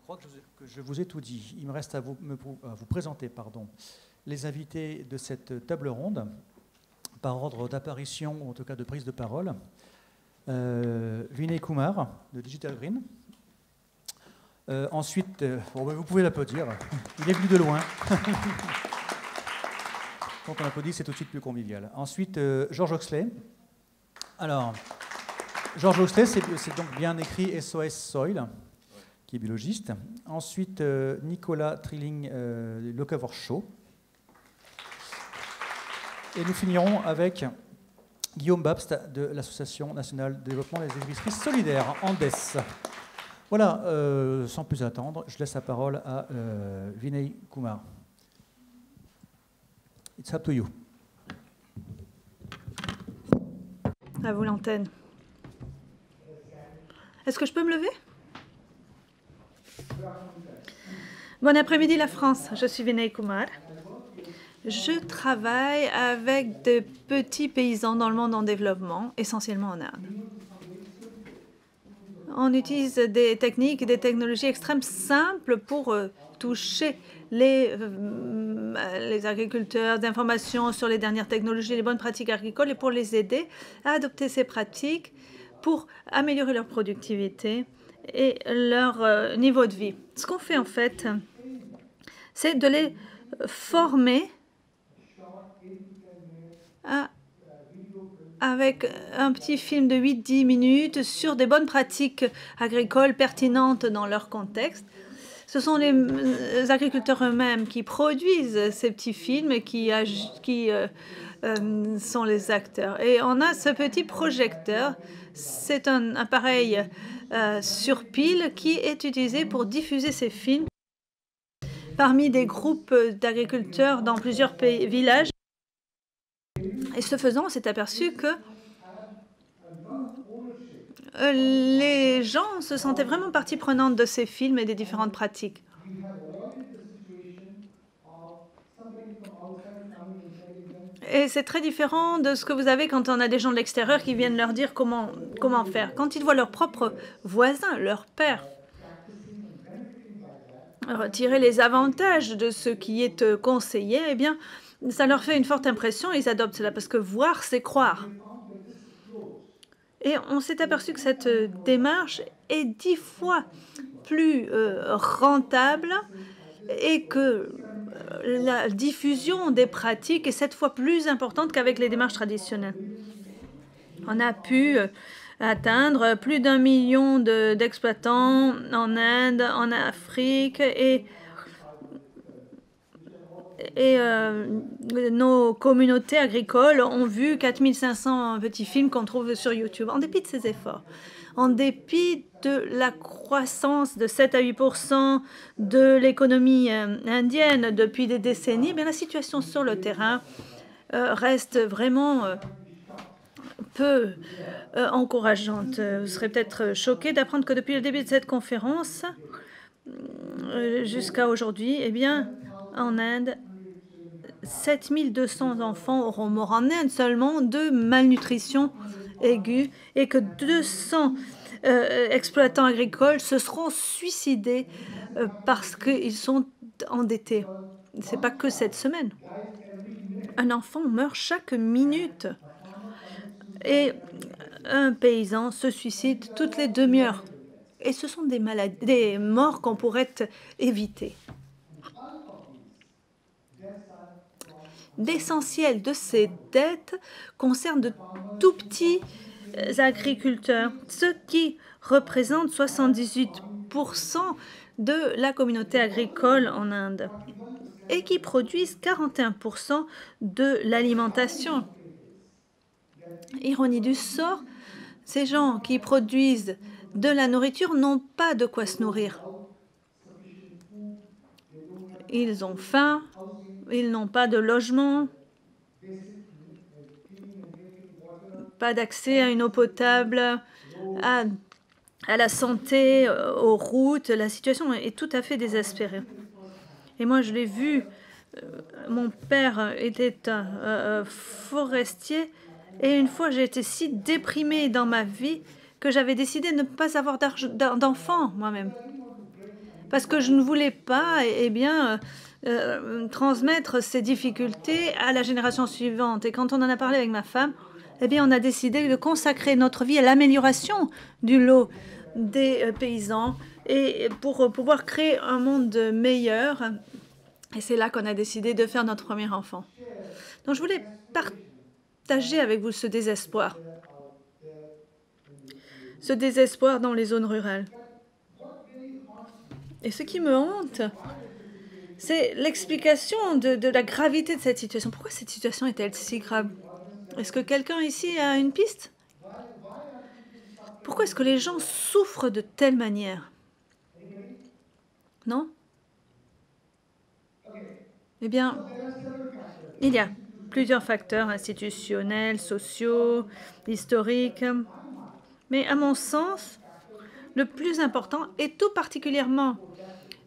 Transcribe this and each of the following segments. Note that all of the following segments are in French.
crois que je vous ai tout dit. Il me reste à vous présenter les invités de cette table ronde, par ordre d'apparition, ou en tout cas de prise de parole. Vinay Kumar, de Digital Green. Ensuite, vous pouvez l'applaudir, il est venu de loin. Quand on applaudit, c'est tout de suite plus convivial. Ensuite, George Oxley. Alors, George Oxley, c'est donc bien écrit SOS Soil, qui est biologiste. Ensuite, Nicolas Trilling, Locavor Show. Et nous finirons avec Guillaume Babst de l'Association nationale de développement des épiceries solidaires, Andes. Voilà, sans plus attendre, je laisse la parole à Vinay Kumar. It's up to you. À vous l'antenne. Est-ce que je peux me lever? Bon après-midi la France, je suis Vinay Kumar. Je travaille avec de petits paysans dans le monde en développement, essentiellement en Inde. On utilise des techniques et des technologies extrêmement simples pour toucher les agriculteurs d'informations sur les dernières technologies, les bonnes pratiques agricoles et pour les aider à adopter ces pratiques pour améliorer leur productivité et leur niveau de vie. Ce qu'on fait en fait, c'est de les former avec un petit film de 8-10 minutes sur des bonnes pratiques agricoles pertinentes dans leur contexte. Ce sont les agriculteurs eux-mêmes qui produisent ces petits films et qui sont les acteurs. Et on a ce petit projecteur. C'est un appareil sur pile qui est utilisé pour diffuser ces films parmi des groupes d'agriculteurs dans plusieurs villages. Et ce faisant, on s'est aperçu que les gens se sentaient vraiment partie prenante de ces films et des différentes pratiques. Et c'est très différent de ce que vous avez quand on a des gens de l'extérieur qui viennent leur dire comment faire. Quand ils voient leurs propres voisins, leur père, retirer les avantages de ce qui est conseillé, eh bien, ça leur fait une forte impression et ils adoptent cela parce que voir, c'est croire. Et on s'est aperçu que cette démarche est 10 fois plus rentable et que la diffusion des pratiques est 7 fois plus importante qu'avec les démarches traditionnelles. On a pu atteindre plus d'1 million d'exploitants en Inde, en Afrique et nos communautés agricoles ont vu 4500 petits films qu'on trouve sur YouTube. En dépit de ces efforts, en dépit de la croissance de 7 à 8% de l'économie indienne depuis des décennies, bien, la situation sur le terrain reste vraiment peu encourageante. Vous serez peut-être choqués d'apprendre que depuis le début de cette conférence jusqu'à aujourd'hui, eh bien, en Inde, 7200 enfants auront mort en Inde seulement de malnutrition aiguë et que 200 exploitants agricoles se seront suicidés parce qu'ils sont endettés. Ce n'est pas que cette semaine. Un enfant meurt chaque minute et un paysan se suicide toutes les demi-heures. Et ce sont des morts qu'on pourrait éviter. L'essentiel de ces dettes concerne de tout petits agriculteurs, ceux qui représentent 78% de la communauté agricole en Inde et qui produisent 41% de l'alimentation. Ironie du sort, ces gens qui produisent de la nourriture n'ont pas de quoi se nourrir. Ils ont faim. Ils n'ont pas de logement, pas d'accès à une eau potable, à la santé, aux routes. La situation est tout à fait désespérée. Et moi, je l'ai vu, mon père était un forestier et une fois, j'ai été si déprimée dans ma vie que j'avais décidé de ne pas avoir d'enfants moi-même. parce que je ne voulais pas transmettre ces difficultés à la génération suivante. Et quand on en a parlé avec ma femme, on a décidé de consacrer notre vie à l'amélioration du lot des paysans et pour pouvoir créer un monde meilleur. Et c'est là qu'on a décidé de faire notre premier enfant. Donc je voulais partager avec vous ce désespoir dans les zones rurales. Et ce qui me hante, c'est l'explication de la gravité de cette situation. Pourquoi cette situation est-elle si grave? Est-ce que quelqu'un ici a une piste? Pourquoi est-ce que les gens souffrent de telle manière? Non? Eh bien, il y a plusieurs facteurs institutionnels, sociaux, historiques. Mais à mon sens, le plus important, et tout particulièrement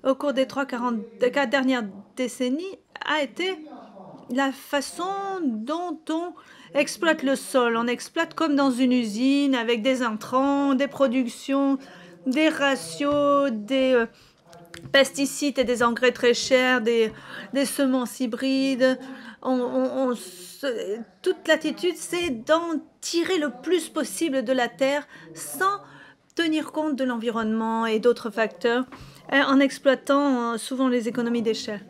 au cours des 4 dernières décennies, a été la façon dont on exploite le sol. On exploite comme dans une usine avec des intrants, des productions, des ratios, des pesticides et des engrais très chers, des semences hybrides. Toute l'attitude, c'est d'en tirer le plus possible de la terre sans tenir compte de l'environnement et d'autres facteurs, en exploitant souvent les économies d'échelle.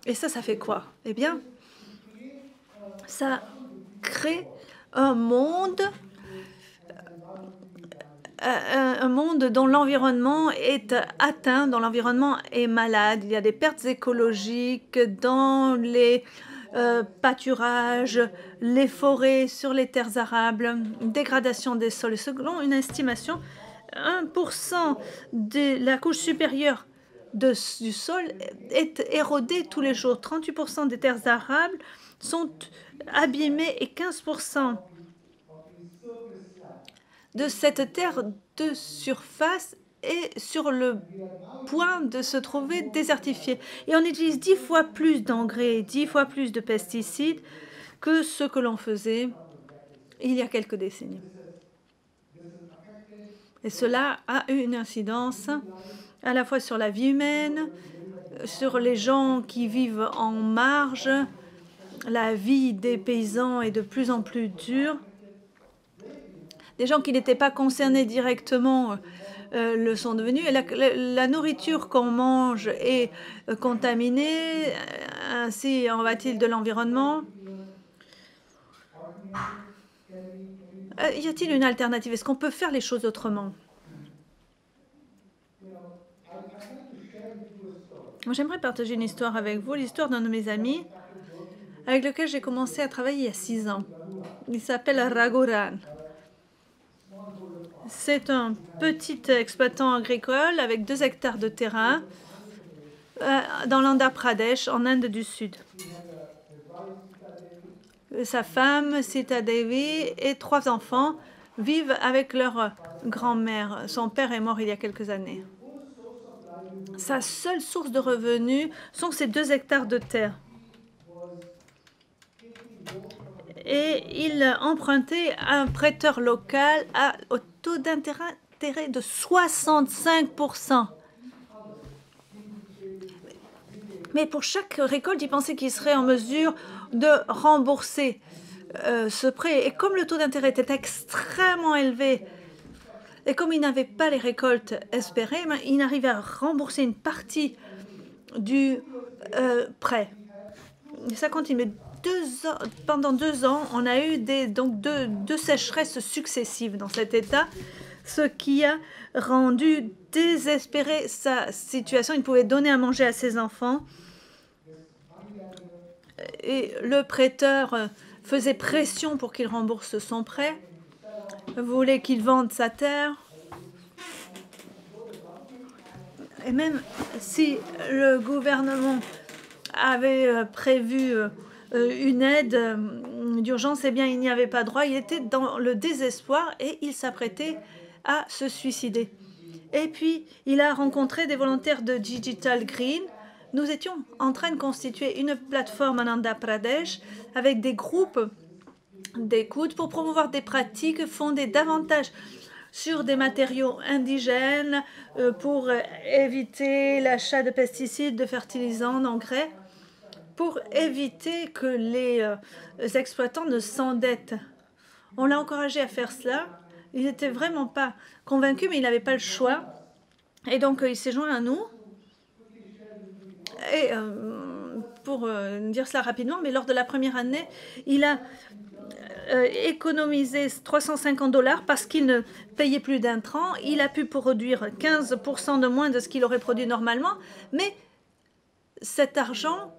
Et ça fait quoi? Eh bien, ça crée un monde dont l'environnement est atteint, dont l'environnement est malade. Il y a des pertes écologiques dans les pâturages, les forêts, sur les terres arables, dégradation des sols. Selon une estimation, 1% de la couche supérieure du sol est érodée tous les jours. 38% des terres arables sont abîmées et 15% de cette terre de surface est sur le point de se trouver désertifiée. Et on utilise 10 fois plus d'engrais, 10 fois plus de pesticides que ce que l'on faisait il y a quelques décennies. Et cela a eu une incidence à la fois sur la vie humaine, sur les gens qui vivent en marge. La vie des paysans est de plus en plus dure. Des gens qui n'étaient pas concernés directement le sont devenus. Et la nourriture qu'on mange est contaminée. Ainsi en va-t-il de l'environnement? Y a-t-il une alternative? Est-ce qu'on peut faire les choses autrement? J'aimerais partager une histoire avec vous, l'histoire d'un de mes amis avec lequel j'ai commencé à travailler il y a 6 ans. Il s'appelle Raghuram. C'est un petit exploitant agricole avec 2 hectares de terrain dans l'Andhra Pradesh, en Inde du Sud. Sa femme, Sita Devi, et 3 enfants vivent avec leur grand-mère. Son père est mort il y a quelques années. Sa seule source de revenus sont ces 2 hectares de terre. Et il empruntait à un prêteur local au taux d'intérêt de 65%. Mais pour chaque récolte, il pensait qu'il serait en mesure de rembourser ce prêt. Et comme le taux d'intérêt était extrêmement élevé, et comme il n'avait pas les récoltes espérées, il n'arrivait à rembourser une partie du prêt. Et ça continue. Pendant 2 ans, on a eu deux sécheresses successives dans cet État, ce qui a rendu désespéré sa situation. Il ne pouvait donner à manger à ses enfants. Et le prêteur faisait pression pour qu'il rembourse son prêt, voulait qu'il vende sa terre. Et même si le gouvernement avait prévu une aide d'urgence, eh bien, il n'y avait pas droit. Il était dans le désespoir et il s'apprêtait à se suicider. Et puis, il a rencontré des volontaires de Digital Green. Nous étions en train de constituer une plateforme en Andhra Pradesh avec des groupes d'écoute pour promouvoir des pratiques fondées davantage sur des matériaux indigènes pour éviter l'achat de pesticides, de fertilisants, d'engrais, pour éviter que les exploitants ne s'endettent. On l'a encouragé à faire cela. Il n'était vraiment pas convaincu, mais il n'avait pas le choix. Et donc, il s'est joint à nous. Et pour dire cela rapidement, mais lors de la première année, il a économisé 350 $ parce qu'il ne payait plus d'intrants. Il a pu produire 15% de moins de ce qu'il aurait produit normalement, mais cet argent,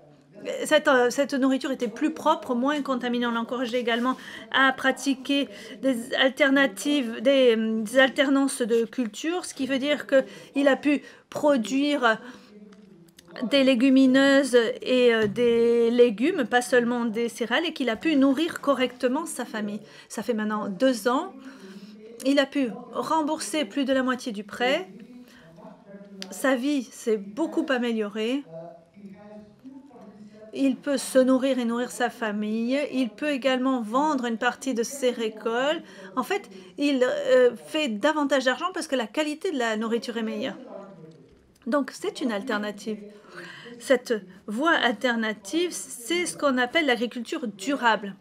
cette nourriture était plus propre, moins contaminée. On l'a encouragé également à pratiquer des alternatives, des alternances de culture, ce qui veut dire qu'il a pu produire des légumineuses et des légumes, pas seulement des céréales, et qu'il a pu nourrir correctement sa famille. Ça fait maintenant 2 ans. Il a pu rembourser plus de la moitié du prêt. Sa vie s'est beaucoup améliorée. Il peut se nourrir et nourrir sa famille. Il peut également vendre une partie de ses récoltes. En fait, il fait davantage d'argent parce que la qualité de la nourriture est meilleure. Donc, c'est une alternative. Cette voie alternative, c'est ce qu'on appelle l'agriculture durable,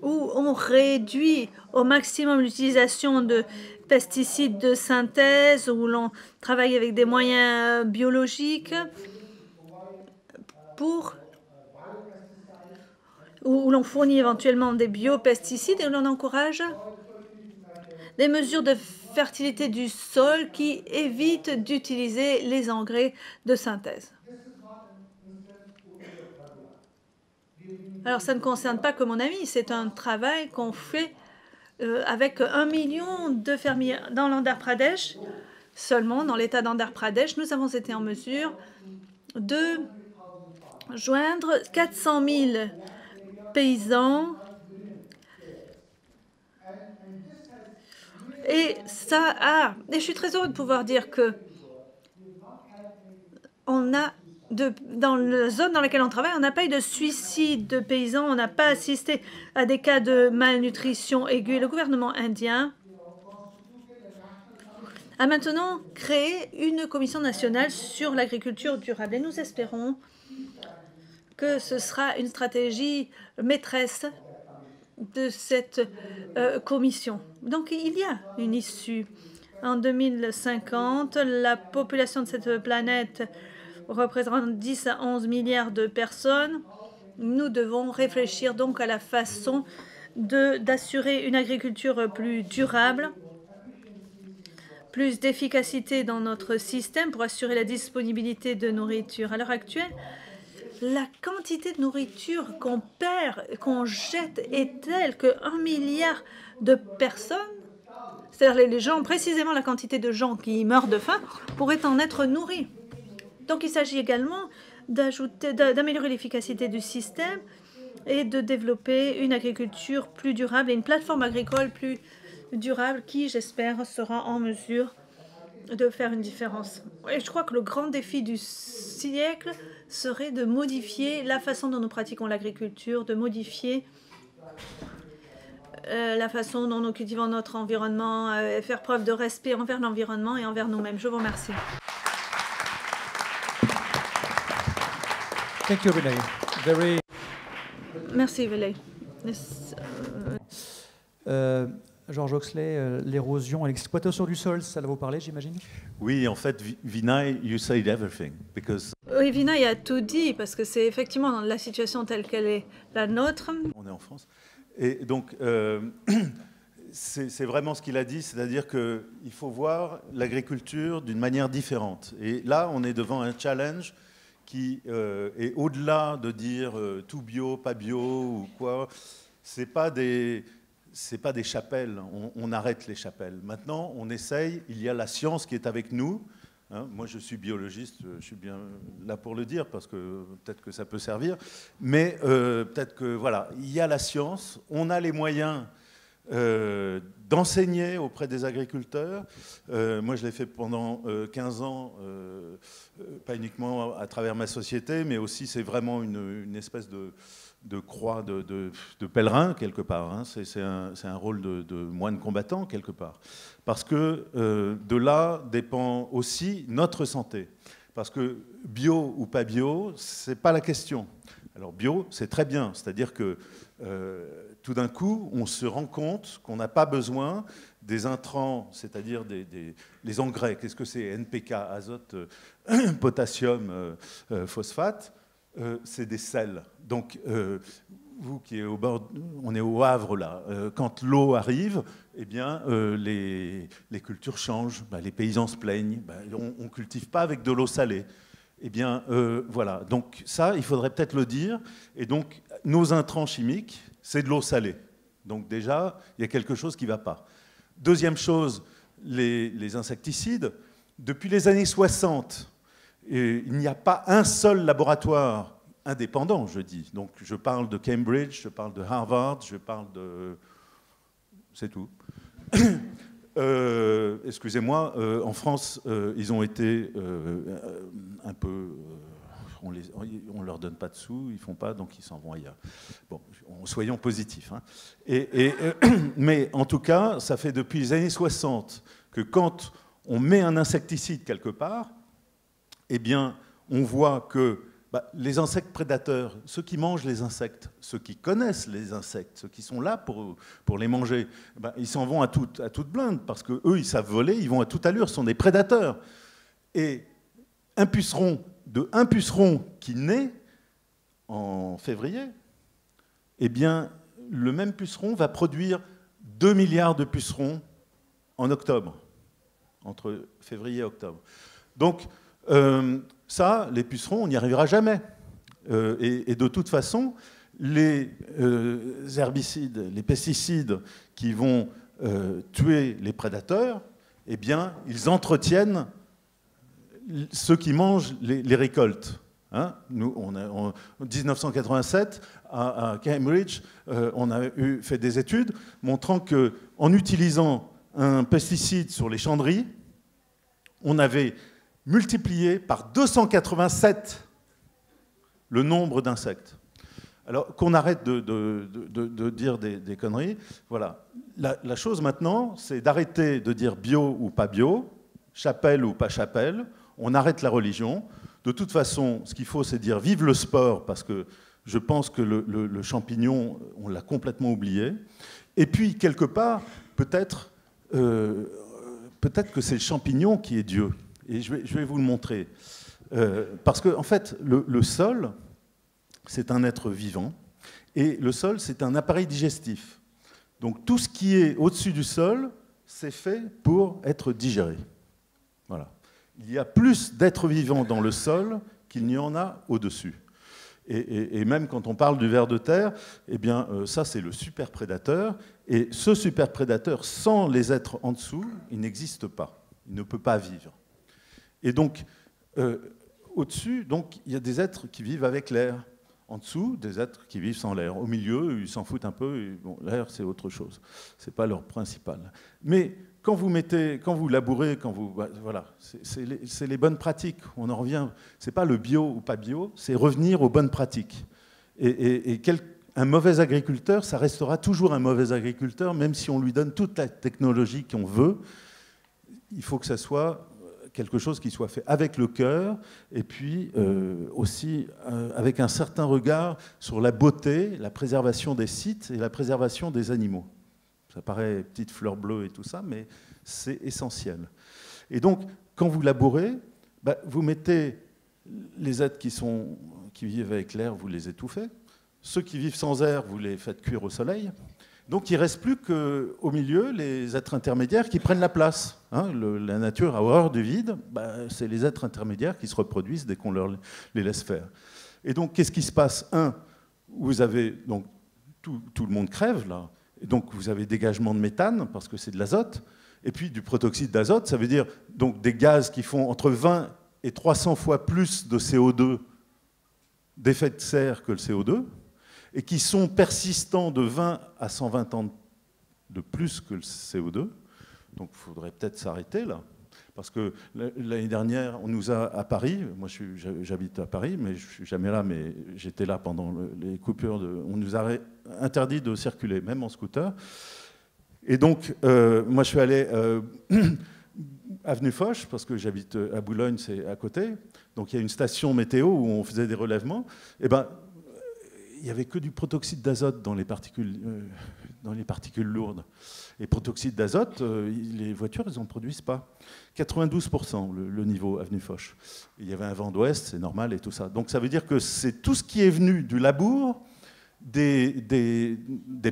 où on réduit au maximum l'utilisation de pesticides de synthèse, où l'on travaille avec des moyens biologiques, où l'on fournit éventuellement des biopesticides et où l'on encourage des mesures de fertilité du sol qui évitent d'utiliser les engrais de synthèse. Alors, ça ne concerne pas que mon ami, c'est un travail qu'on fait avec 1 million de fermiers dans l'Andhra Pradesh. Seulement, dans l'État d'Andhra Pradesh, nous avons été en mesure de joindre 400 000 paysans. Et je suis très heureux de pouvoir dire que dans la zone dans laquelle on travaille, on n'a pas eu de suicide de paysans, on n'a pas assisté à des cas de malnutrition aiguë. Le gouvernement indien a maintenant créé une commission nationale sur l'agriculture durable et nous espérons que ce sera une stratégie maîtresse de cette commission. Donc, il y a une issue. En 2050, la population de cette planète représente 10 à 11 milliards de personnes. Nous devons réfléchir donc à la façon d'assurer une agriculture plus durable, plus d'efficacité dans notre système pour assurer la disponibilité de nourriture. À l'heure actuelle, la quantité de nourriture qu'on perd, qu'on jette est telle que 1 milliard de personnes, c'est-à-dire les gens, précisément la quantité de gens qui meurent de faim, pourraient en être nourris. Donc il s'agit également d'améliorer l'efficacité du système et de développer une agriculture plus durable et une plateforme agricole plus durable qui, j'espère, sera en mesure de faire une différence. Et je crois que le grand défi du siècle serait de modifier la façon dont nous pratiquons l'agriculture, de modifier la façon dont nous cultivons notre environnement, faire preuve de respect envers l'environnement et envers nous-mêmes. Je vous remercie. Thank you, Renee. Very... Merci, Vélay. George Oxley, l'érosion et l'exploitation du sol, ça va vous parler, j'imagine? Oui, en fait, Vinay, you said everything, because... Oui, Vinay a tout dit, parce que c'est effectivement dans la situation telle qu'elle est la nôtre. On est en France. Et donc, c'est vraiment ce qu'il a dit, c'est-à-dire qu'il faut voir l'agriculture d'une manière différente. Et là, on est devant un challenge qui est au-delà de dire tout bio, pas bio ou quoi. C'est pas des chapelles, on arrête les chapelles. Maintenant, on essaye, il y a la science qui est avec nous. Hein, moi, je suis biologiste, je suis bien là pour le dire, parce que peut-être que ça peut servir. Mais peut-être que, voilà, il y a la science, on a les moyens d'enseigner auprès des agriculteurs. Moi, je l'ai fait pendant 15 ans, pas uniquement à travers ma société, mais aussi c'est vraiment une espèce croix de pèlerin, quelque part. Hein. C'est un rôle de moine combattant, quelque part. Parce que de là dépend aussi notre santé. Parce que bio ou pas bio, ce n'est pas la question. Alors bio, c'est très bien. C'est-à-dire que tout d'un coup, on se rend compte qu'on n'a pas besoin des intrants, c'est-à-dire les engrais. Qu'est-ce que c'est? NPK, azote, potassium, phosphate. C'est des sels. Donc, vous qui êtes au bord, on est au Havre là, quand l'eau arrive, eh bien, les cultures changent, les paysans se plaignent, on ne cultive pas avec de l'eau salée. Eh bien, voilà. Donc ça, il faudrait peut-être le dire. Et donc, nos intrants chimiques, c'est de l'eau salée. Donc déjà, il y a quelque chose qui ne va pas. Deuxième chose, les insecticides. Depuis les années 60, et il n'y a pas un seul laboratoire indépendant, je dis. Donc, je parle de Cambridge, je parle de Harvard, je parle de... C'est tout. Excusez-moi, en France, ils ont été un peu... on ne leur donne pas de sous, ils ne font pas, donc ils s'en vont ailleurs. Bon, soyons positifs. Hein. Mais en tout cas, ça fait depuis les années 60 que quand on met un insecticide quelque part, eh bien, on voit que les insectes prédateurs, ceux qui mangent les insectes, ceux qui connaissent les insectes, ceux qui sont là pour les manger, ils s'en vont à toute blinde, parce qu'eux, ils savent voler, ils vont à toute allure, ce sont des prédateurs. Et un puceron qui naît en février, eh bien, le même puceron va produire 2 milliards de pucerons en octobre, entre février et octobre. Donc, ça, les pucerons, on n'y arrivera jamais. Et de toute façon, les herbicides, les pesticides qui vont tuer les prédateurs, eh bien, ils entretiennent ceux qui mangent les récoltes. Hein, nous, en 1987, à Cambridge, on a fait des études montrant qu'en utilisant un pesticide sur les chanderies, on avait multiplié par 287 le nombre d'insectes. Alors qu'on arrête de dire des conneries. Voilà. La chose maintenant, c'est d'arrêter de dire bio ou pas bio, chapelle ou pas chapelle. On arrête la religion. De toute façon, ce qu'il faut, c'est dire vive le sport, parce que je pense que le champignon, on l'a complètement oublié. Et puis, quelque part, peut-être que c'est le champignon qui est Dieu. Et je vais vous le montrer. Parce qu'en fait, le sol, c'est un être vivant. Et le sol, c'est un appareil digestif. Donc tout ce qui est au-dessus du sol, c'est fait pour être digéré. Voilà. Il y a plus d'êtres vivants dans le sol qu'il n'y en a au-dessus. Et même quand on parle du ver de terre, eh bien, ça, c'est le super prédateur. Et ce super prédateur, sans les êtres en dessous, il n'existe pas. Il ne peut pas vivre. Et donc, au-dessus, donc, il y a des êtres qui vivent avec l'air. En dessous, des êtres qui vivent sans l'air. Au milieu, ils s'en foutent un peu. Et bon, l'air, c'est autre chose. Ce n'est pas leur principal. Mais quand vous labourez, voilà, c'est les bonnes pratiques. On en revient. Ce n'est pas le bio ou pas bio, c'est revenir aux bonnes pratiques. Un mauvais agriculteur, ça restera toujours un mauvais agriculteur, même si on lui donne toute la technologie qu'on veut. Il faut que ça soit quelque chose qui soit fait avec le cœur, et puis aussi avec un certain regard sur la beauté, la préservation des sites et la préservation des animaux. Ça paraît petite fleur bleue et tout ça, mais c'est essentiel. Et donc, quand vous labourez, vous mettez les êtres qui vivent avec l'air, vous les étouffez. Ceux qui vivent sans air, vous les faites cuire au soleil. Donc il ne reste plus qu'au milieu les êtres intermédiaires qui prennent la place. Hein, la nature a horreur du vide, c'est les êtres intermédiaires qui se reproduisent dès qu'on les laisse faire. Et donc qu'est-ce qui se passe? Vous avez donc tout le monde crève là, et donc vous avez dégagement de méthane parce que c'est de l'azote, et puis du protoxyde d'azote, ça veut dire donc des gaz qui font entre 20 et 300 fois plus de CO2 d'effet de serre que le CO2. Et qui sont persistants de 20 à 120 ans de plus que le CO2. Donc il faudrait peut-être s'arrêter là. parce que l'année dernière, on nous a à Paris, moi j'habite à Paris, mais je ne suis jamais là, mais j'étais là pendant les coupures, on nous a interdit de circuler, même en scooter. Et donc, moi je suis allé avenue Foch, parce que j'habite à Boulogne, c'est à côté, donc il y a une station météo où on faisait des relèvements, et ben, il n'y avait que du protoxyde d'azote dans les particules lourdes. Et protoxyde d'azote, les voitures, elles n'en produisent pas. 92% le niveau avenue Foch. Il y avait un vent d'ouest, c'est normal et tout ça. Donc ça veut dire que c'est tout ce qui est venu du labour des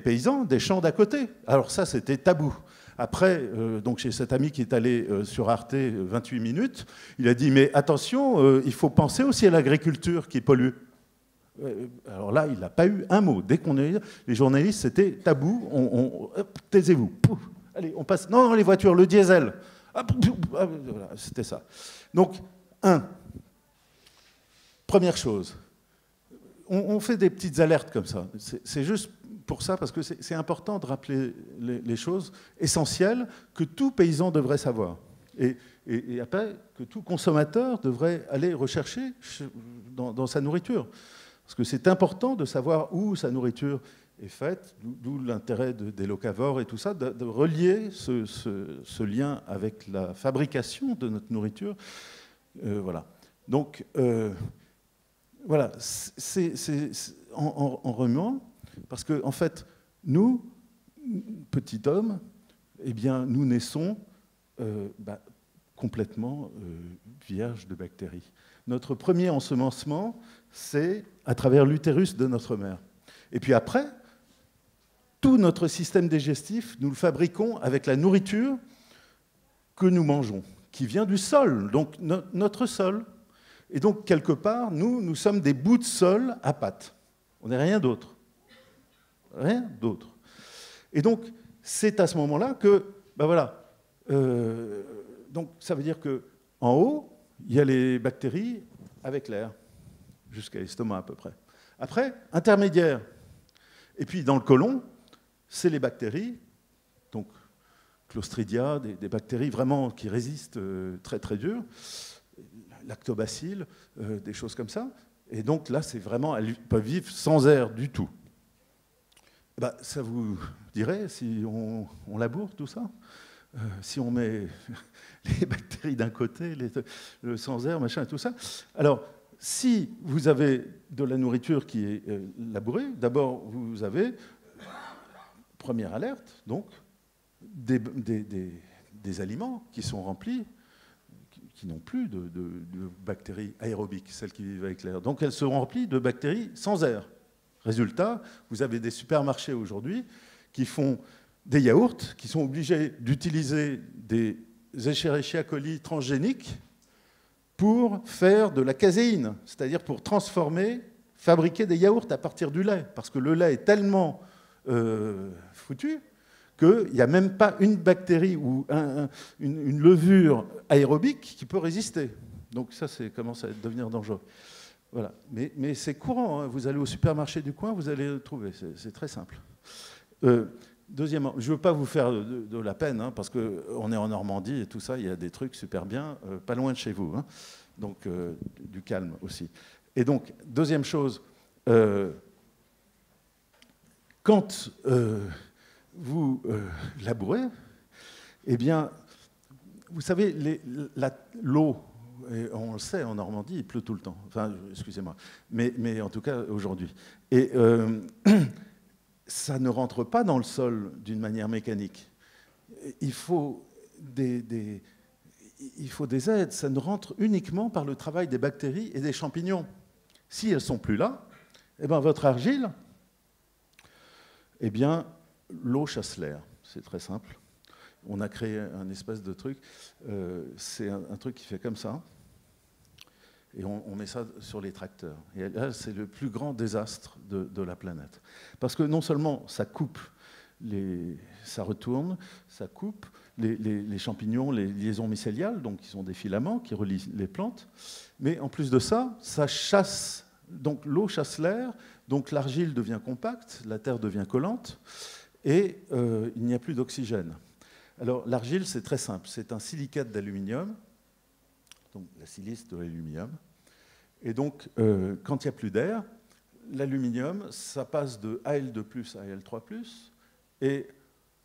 paysans, des champs d'à côté. Alors ça, c'était tabou. Après, donc chez cet ami qui est allé sur Arte 28 minutes, il a dit, mais attention, il faut penser aussi à l'agriculture qui pollue. Alors là, il n'a pas eu un mot. Dès qu'on est, les journalistes, c'était tabou. Taisez-vous. Allez, on passe. Non, les voitures, le diesel. Voilà, c'était ça. Donc, première chose, on fait des petites alertes comme ça. C'est juste pour ça, parce que c'est important de rappeler les choses essentielles que tout paysan devrait savoir. Et après, que tout consommateur devrait aller rechercher dans sa nourriture. Parce que c'est important de savoir où sa nourriture est faite, d'où l'intérêt des locavores et tout ça, de relier ce lien avec la fabrication de notre nourriture. Voilà. Donc, voilà, c'est en remuant, parce qu'en fait, nous, petits hommes, eh bien, nous naissons complètement vierges de bactéries. Notre premier ensemencement, c'est à travers l'utérus de notre mère. Et puis après, tout notre système digestif, nous le fabriquons avec la nourriture que nous mangeons, qui vient du sol, donc notre sol. Et donc, quelque part, nous sommes des bouts de sol à pattes. On n'est rien d'autre. Rien d'autre. Et donc, c'est à ce moment-là que, ben voilà, donc ça veut dire qu'en haut, il y a les bactéries avec l'air, jusqu'à l'estomac à peu près. Après, intermédiaire. Et puis dans le côlon, c'est les bactéries, donc Clostridia, des bactéries vraiment qui résistent très très dur, lactobacilles, des choses comme ça. Et donc là, c'est vraiment, elles peuvent vivre sans air du tout. Bah, ça vous dirait si on laboure tout ça, si on met les bactéries d'un côté, le sans air, machin et tout ça. Alors, si vous avez de la nourriture qui est labourée, d'abord vous avez, première alerte, donc, des aliments qui sont remplis, qui n'ont plus de bactéries aérobiques, celles qui vivent avec l'air. Donc elles seront remplies de bactéries sans air. Résultat, vous avez des supermarchés aujourd'hui qui font des yaourts, qui sont obligés d'utiliser des Escherichia coli transgéniques pour faire de la caséine, c'est-à-dire pour fabriquer des yaourts à partir du lait, parce que le lait est tellement foutu qu'il n'y a même pas une bactérie ou une levure aérobique qui peut résister. Donc ça, commence à devenir dangereux. Voilà. Mais c'est courant, hein. Vous allez au supermarché du coin, vous allez le trouver, c'est très simple. Deuxièmement, je ne veux pas vous faire de la peine, hein, parce qu'on est en Normandie et tout ça, il y a des trucs super bien, pas loin de chez vous. Hein. Donc du calme aussi. Et donc, deuxième chose, quand vous labourez, eh bien, vous savez, l'eau, on le sait, en Normandie, il pleut tout le temps. Enfin, excusez-moi. Mais en tout cas, aujourd'hui. Et ça ne rentre pas dans le sol d'une manière mécanique. Il faut des aides. Ça ne rentre uniquement par le travail des bactéries et des champignons. Si elles ne sont plus là, eh bien, votre argile, eh bien, l'eau chasse l'air. C'est très simple. On a créé un espèce de truc. C'est un truc qui fait comme ça. Et on met ça sur les tracteurs. Et là, c'est le plus grand désastre de la planète. Parce que non seulement ça coupe, ça retourne, ça coupe les champignons, les liaisons mycéliales, donc qui sont des filaments qui relient les plantes, mais en plus de ça, ça chasse, donc l'eau chasse l'air, donc l'argile devient compacte, la terre devient collante, et il n'y a plus d'oxygène. Alors, l'argile, c'est très simple. C'est un silicate d'aluminium, donc la silice de l'aluminium. Et donc, quand il n'y a plus d'air, l'aluminium, ça passe de Al2+ à Al3+. Et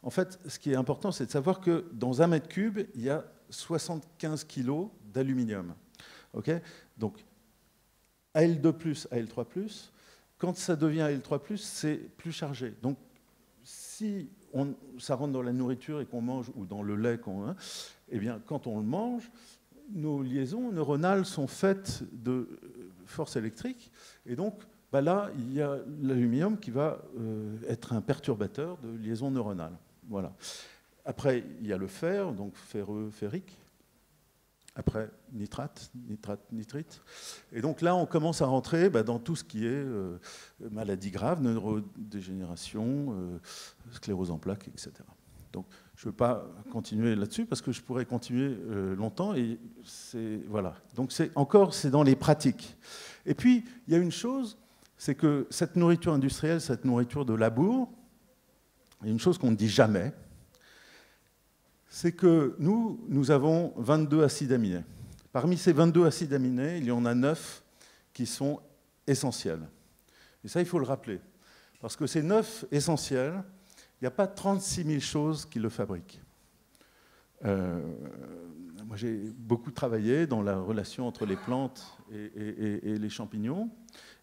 en fait, ce qui est important, c'est de savoir que dans 1 mètre cube, il y a 75 kg d'aluminium. Okay, donc, Al2+, Al3+, quand ça devient Al3+, c'est plus chargé. Donc, si ça rentre dans la nourriture et qu'on mange, ou dans le lait, eh bien, quand on le mange, nos liaisons neuronales sont faites de force électrique. Et donc, là, il y a l'aluminium qui va être un perturbateur de liaison neuronale. Voilà. Après, il y a le fer, donc ferreux, ferrique. Après, nitrate, nitrite. Et donc là, on commence à rentrer dans tout ce qui est maladies graves, neurodégénération, sclérose en plaques, etc. Donc, je ne veux pas continuer là-dessus parce que je pourrais continuer longtemps. Et voilà. Donc, c'est dans les pratiques. Et puis, il y a une chose, c'est que cette nourriture industrielle, cette nourriture de labour, il y a une chose qu'on ne dit jamais, c'est que nous avons 22 acides aminés. Parmi ces 22 acides aminés, il y en a 9 qui sont essentiels. Et ça, il faut le rappeler. Parce que ces 9 essentiels, il n'y a pas 36 000 choses qui le fabriquent. Moi, j'ai beaucoup travaillé dans la relation entre les plantes et les champignons.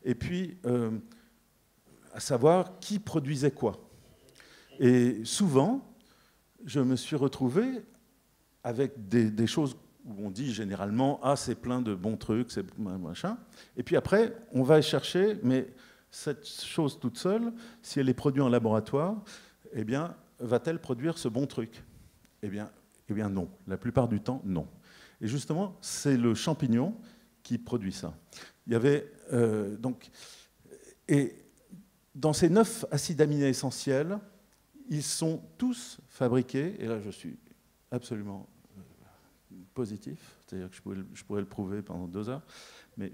Et puis, à savoir qui produisait quoi. Et souvent, je me suis retrouvé avec des choses où on dit généralement « Ah, c'est plein de bons trucs, c'est machin ». Et puis après, on va chercher, mais cette chose toute seule, si elle est produite en laboratoire, eh bien, va-t-elle produire ce bon truc ? Eh bien non. La plupart du temps, non. Et justement, c'est le champignon qui produit ça. Il y avait et dans ces 9 acides aminés essentiels, ils sont tous fabriqués, et là je suis absolument positif, c'est-à-dire que je pourrais le prouver pendant 2 heures, mais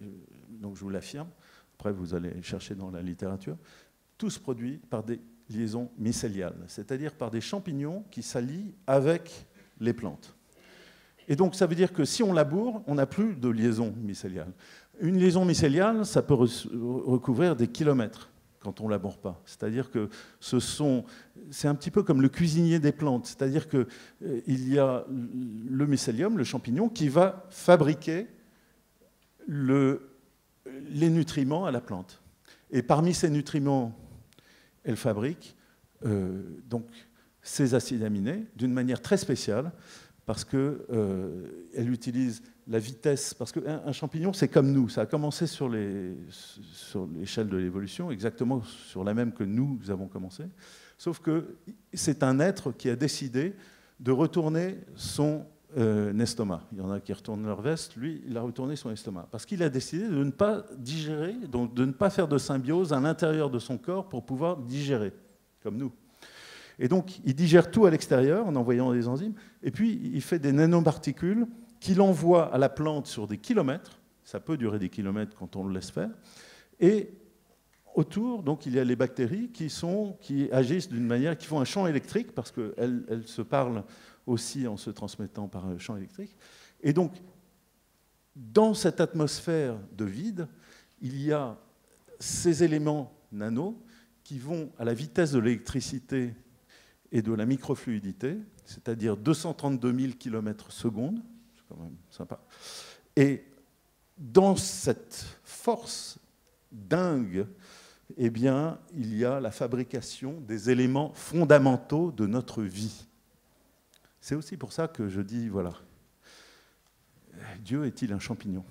donc je vous l'affirme, après vous allez chercher dans la littérature, tous produits par des liaisons mycéliales, c'est-à-dire par des champignons qui s'allient avec les plantes. Et donc ça veut dire que si on laboure, on n'a plus de liaison mycéliale. Une liaison mycéliale, ça peut recouvrir des kilomètres quand on ne laboure pas. C'est-à-dire que c'est un petit peu comme le cuisinier des plantes. C'est-à-dire qu'il y a le mycélium, le champignon, qui va fabriquer les nutriments à la plante. Et parmi ces nutriments, elle fabrique donc ces acides aminés d'une manière très spéciale parce qu'elle utilise la vitesse. Parce qu'un champignon, c'est comme nous. Ça a commencé sur l'échelle de l'évolution, exactement sur la même que nous avons commencé. Sauf que c'est un être qui a décidé de retourner son estomac. Il y en a qui retournent leur veste. Lui, il a retourné son estomac. Parce qu'il a décidé de ne pas digérer, donc de ne pas faire de symbiose à l'intérieur de son corps pour pouvoir digérer, comme nous. Et donc, il digère tout à l'extérieur en envoyant des enzymes, et puis il fait des nanoparticules qu'il envoie à la plante sur des kilomètres, ça peut durer des kilomètres quand on le laisse faire, et autour, donc, il y a les bactéries qui agissent d'une manière, qui font un champ électrique, parce qu'elles se parlent aussi en se transmettant par un champ électrique. Et donc, dans cette atmosphère de vide, il y a ces éléments nano qui vont à la vitesse de l'électricité et de la microfluidité, c'est-à-dire 232 000 km/s, c'est quand même sympa. Et dans cette force dingue, eh bien, il y a la fabrication des éléments fondamentaux de notre vie. C'est aussi pour ça que je dis, voilà, Dieu est-il un champignon ?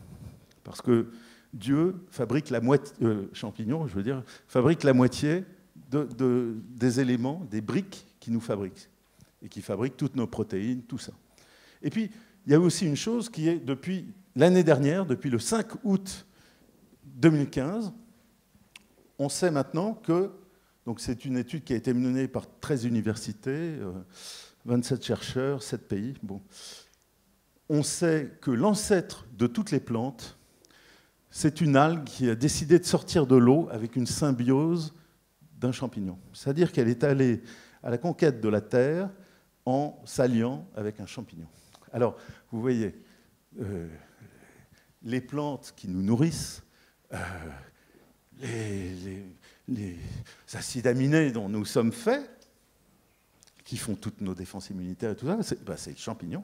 Parce que Dieu fabrique la moitié, champignon, je veux dire, fabrique la moitié des éléments, des briques qui nous fabriquent, et qui fabriquent toutes nos protéines, tout ça. Et puis, il y a aussi une chose qui est, depuis l'année dernière, depuis le 5 août 2015, on sait maintenant que, donc c'est une étude qui a été menée par 13 universités, 27 chercheurs, 7 pays, bon. On sait que l'ancêtre de toutes les plantes, c'est une algue qui a décidé de sortir de l'eau avec une symbiose d'un champignon. C'est-à-dire qu'elle est allée à la conquête de la terre en s'alliant avec un champignon. Alors, vous voyez, les plantes qui nous nourrissent, les acides aminés dont nous sommes faits, qui font toutes nos défenses immunitaires et tout ça, c'est le champignon.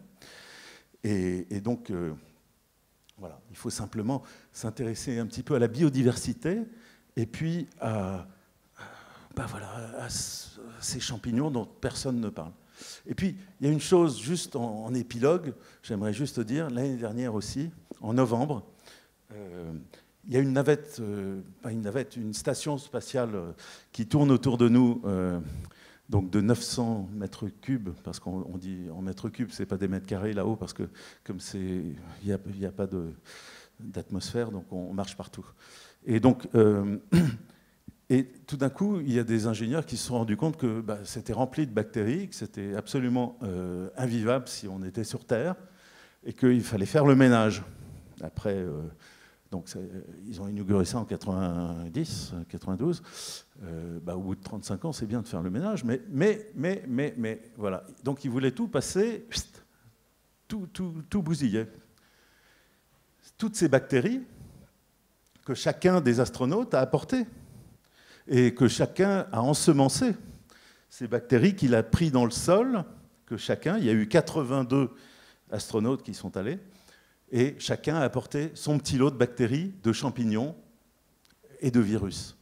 Et donc, voilà, il faut simplement s'intéresser un petit peu à la biodiversité et puis à ces champignons dont personne ne parle. Et puis, il y a une chose, juste en épilogue, j'aimerais juste dire, l'année dernière aussi, en novembre, il y a une navette, une station spatiale qui tourne autour de nous, donc de 900 mètres cubes, parce qu'on dit en mètres cubes, c'est pas des mètres carrés là-haut, parce que comme il n'y a pas d'atmosphère, donc on marche partout. Et donc, et tout d'un coup, il y a des ingénieurs qui se sont rendus compte que c'était rempli de bactéries, que c'était absolument invivable si on était sur Terre, et qu'il fallait faire le ménage. Après, donc ils ont inauguré ça en 90, 92. Au bout de 35 ans, c'est bien de faire le ménage, mais voilà. Donc ils voulaient tout passer, tout bousiller. Toutes ces bactéries que chacun des astronautes a apportées et que chacun a ensemencé. Ces bactéries qu'il a pris dans le sol, que chacun, il y a eu 82 astronautes qui sont allés, et chacun a apporté son petit lot de bactéries, de champignons et de virus.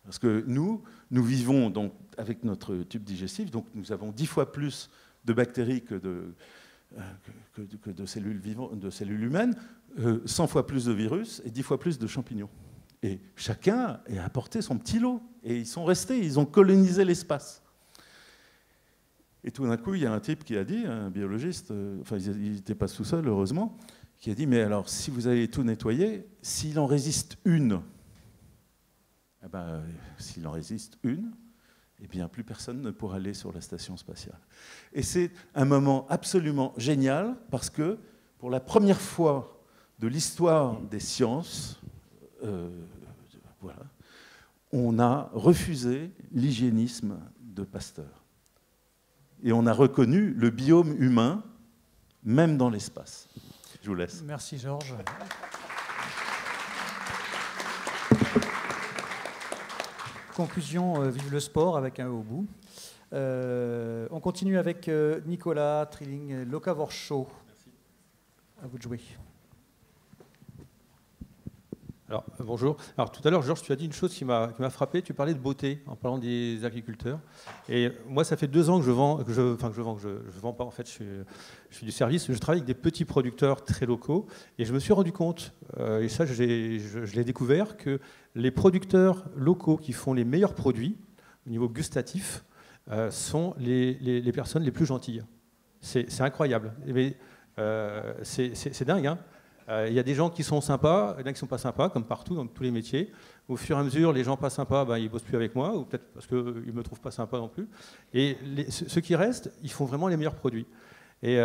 Parce que nous vivons donc avec notre tube digestif, donc nous avons 10 fois plus de bactéries que de cellules vivantes, de cellules humaines, 100 fois plus de virus et 10 fois plus de champignons. Et chacun a apporté son petit lot. Et ils sont restés, ils ont colonisé l'espace. Et tout d'un coup, il y a un type qui a dit, un biologiste, enfin il n'était pas tout seul, heureusement, qui a dit, mais alors, si vous allez tout nettoyer, s'il en résiste une, s'il en résiste une, eh bien, plus personne ne pourra aller sur la station spatiale. Et c'est un moment absolument génial, parce que, pour la première fois de l'histoire des sciences, on a refusé l'hygiénisme de Pasteur. Et on a reconnu le biome humain, même dans l'espace. Je vous laisse. Merci Georges. Conclusion, vive le sport avec un E au bout. On continue avec Nicolas Trilling, Locavor Show. Merci. À vous de jouer. Alors, bonjour. Alors, tout à l'heure, Georges, tu as dit une chose qui m'a frappé. Tu parlais de beauté en parlant des agriculteurs. Et moi, ça fait 2 ans que je vends pas, en fait, je fais du service. Je travaille avec des petits producteurs très locaux. Et je me suis rendu compte, et ça, je l'ai découvert, que les producteurs locaux qui font les meilleurs produits, au niveau gustatif, sont les personnes les plus gentilles. C'est incroyable. C'est dingue, hein. Il y a des gens qui sont sympas, il y en a qui ne sont pas sympas, comme partout, dans tous les métiers. Au fur et à mesure, les gens pas sympas, ils ne bossent plus avec moi, ou peut-être parce qu'ils ne me trouvent pas sympa non plus. Et ceux qui restent, ils font vraiment les meilleurs produits. Et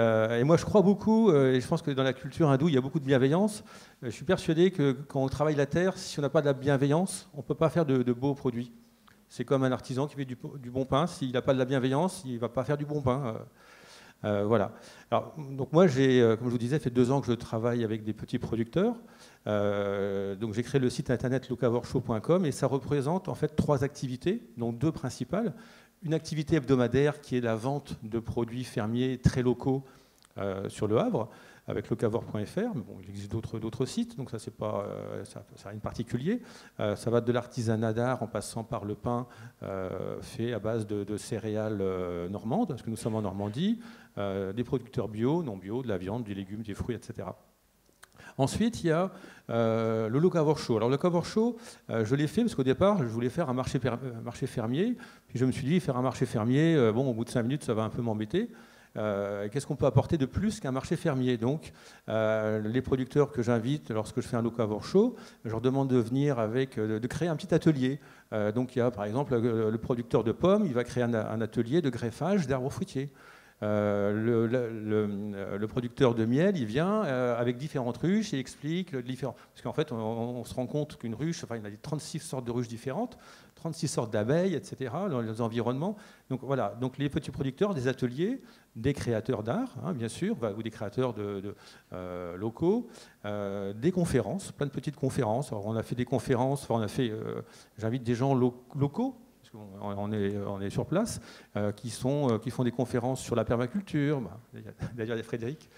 moi, je crois beaucoup, et je pense que dans la culture hindoue, il y a beaucoup de bienveillance. Je suis persuadé que quand on travaille la terre, si on n'a pas de la bienveillance, on ne peut pas faire de beaux produits. C'est comme un artisan qui fait du bon pain. S'il n'a pas de la bienveillance, il ne va pas faire du bon pain. Voilà. Alors, donc moi, comme je vous disais, fait 2 ans que je travaille avec des petits producteurs. Donc j'ai créé le site internet locavorshow.com et ça représente en fait 3 activités, dont 2 principales. Une activité hebdomadaire qui est la vente de produits fermiers très locaux sur Le Havre, avec locavor.fr. Mais bon, il existe d'autres sites, donc ça c'est pas ça rien de particulier. Ça va de l'artisanat d'art en passant par le pain fait à base de céréales normandes, parce que nous sommes en Normandie, des producteurs bio, non bio, de la viande, des légumes, des fruits, etc. Ensuite, il y a le Locavor Show. Alors, le Locavor Show, je l'ai fait parce qu'au départ, je voulais faire un marché fermier. Puis je me suis dit, faire un marché fermier, au bout de 5 minutes, ça va un peu m'embêter. Qu'est-ce qu'on peut apporter de plus qu'un marché fermier? Donc, les producteurs que j'invite lorsque je fais un Locavor Show, je leur demande de venir de créer un petit atelier. Donc, il y a par exemple le producteur de pommes, il va créer un atelier de greffage d'arbres fruitiers. le producteur de miel, il vient avec différentes ruches et explique le différent. Parce qu'en fait, on se rend compte qu'une ruche, enfin, il y a 36 sortes de ruches différentes, 36 sortes d'abeilles, etc., dans les environnements. Donc voilà, donc les petits producteurs, des ateliers, des créateurs d'art, hein, bien sûr, ou des créateurs locaux, des conférences, plein de petites conférences. Alors, on a fait des conférences, enfin, j'invite des gens locaux, on est sur place, qui font des conférences sur la permaculture, d'ailleurs Frédéric,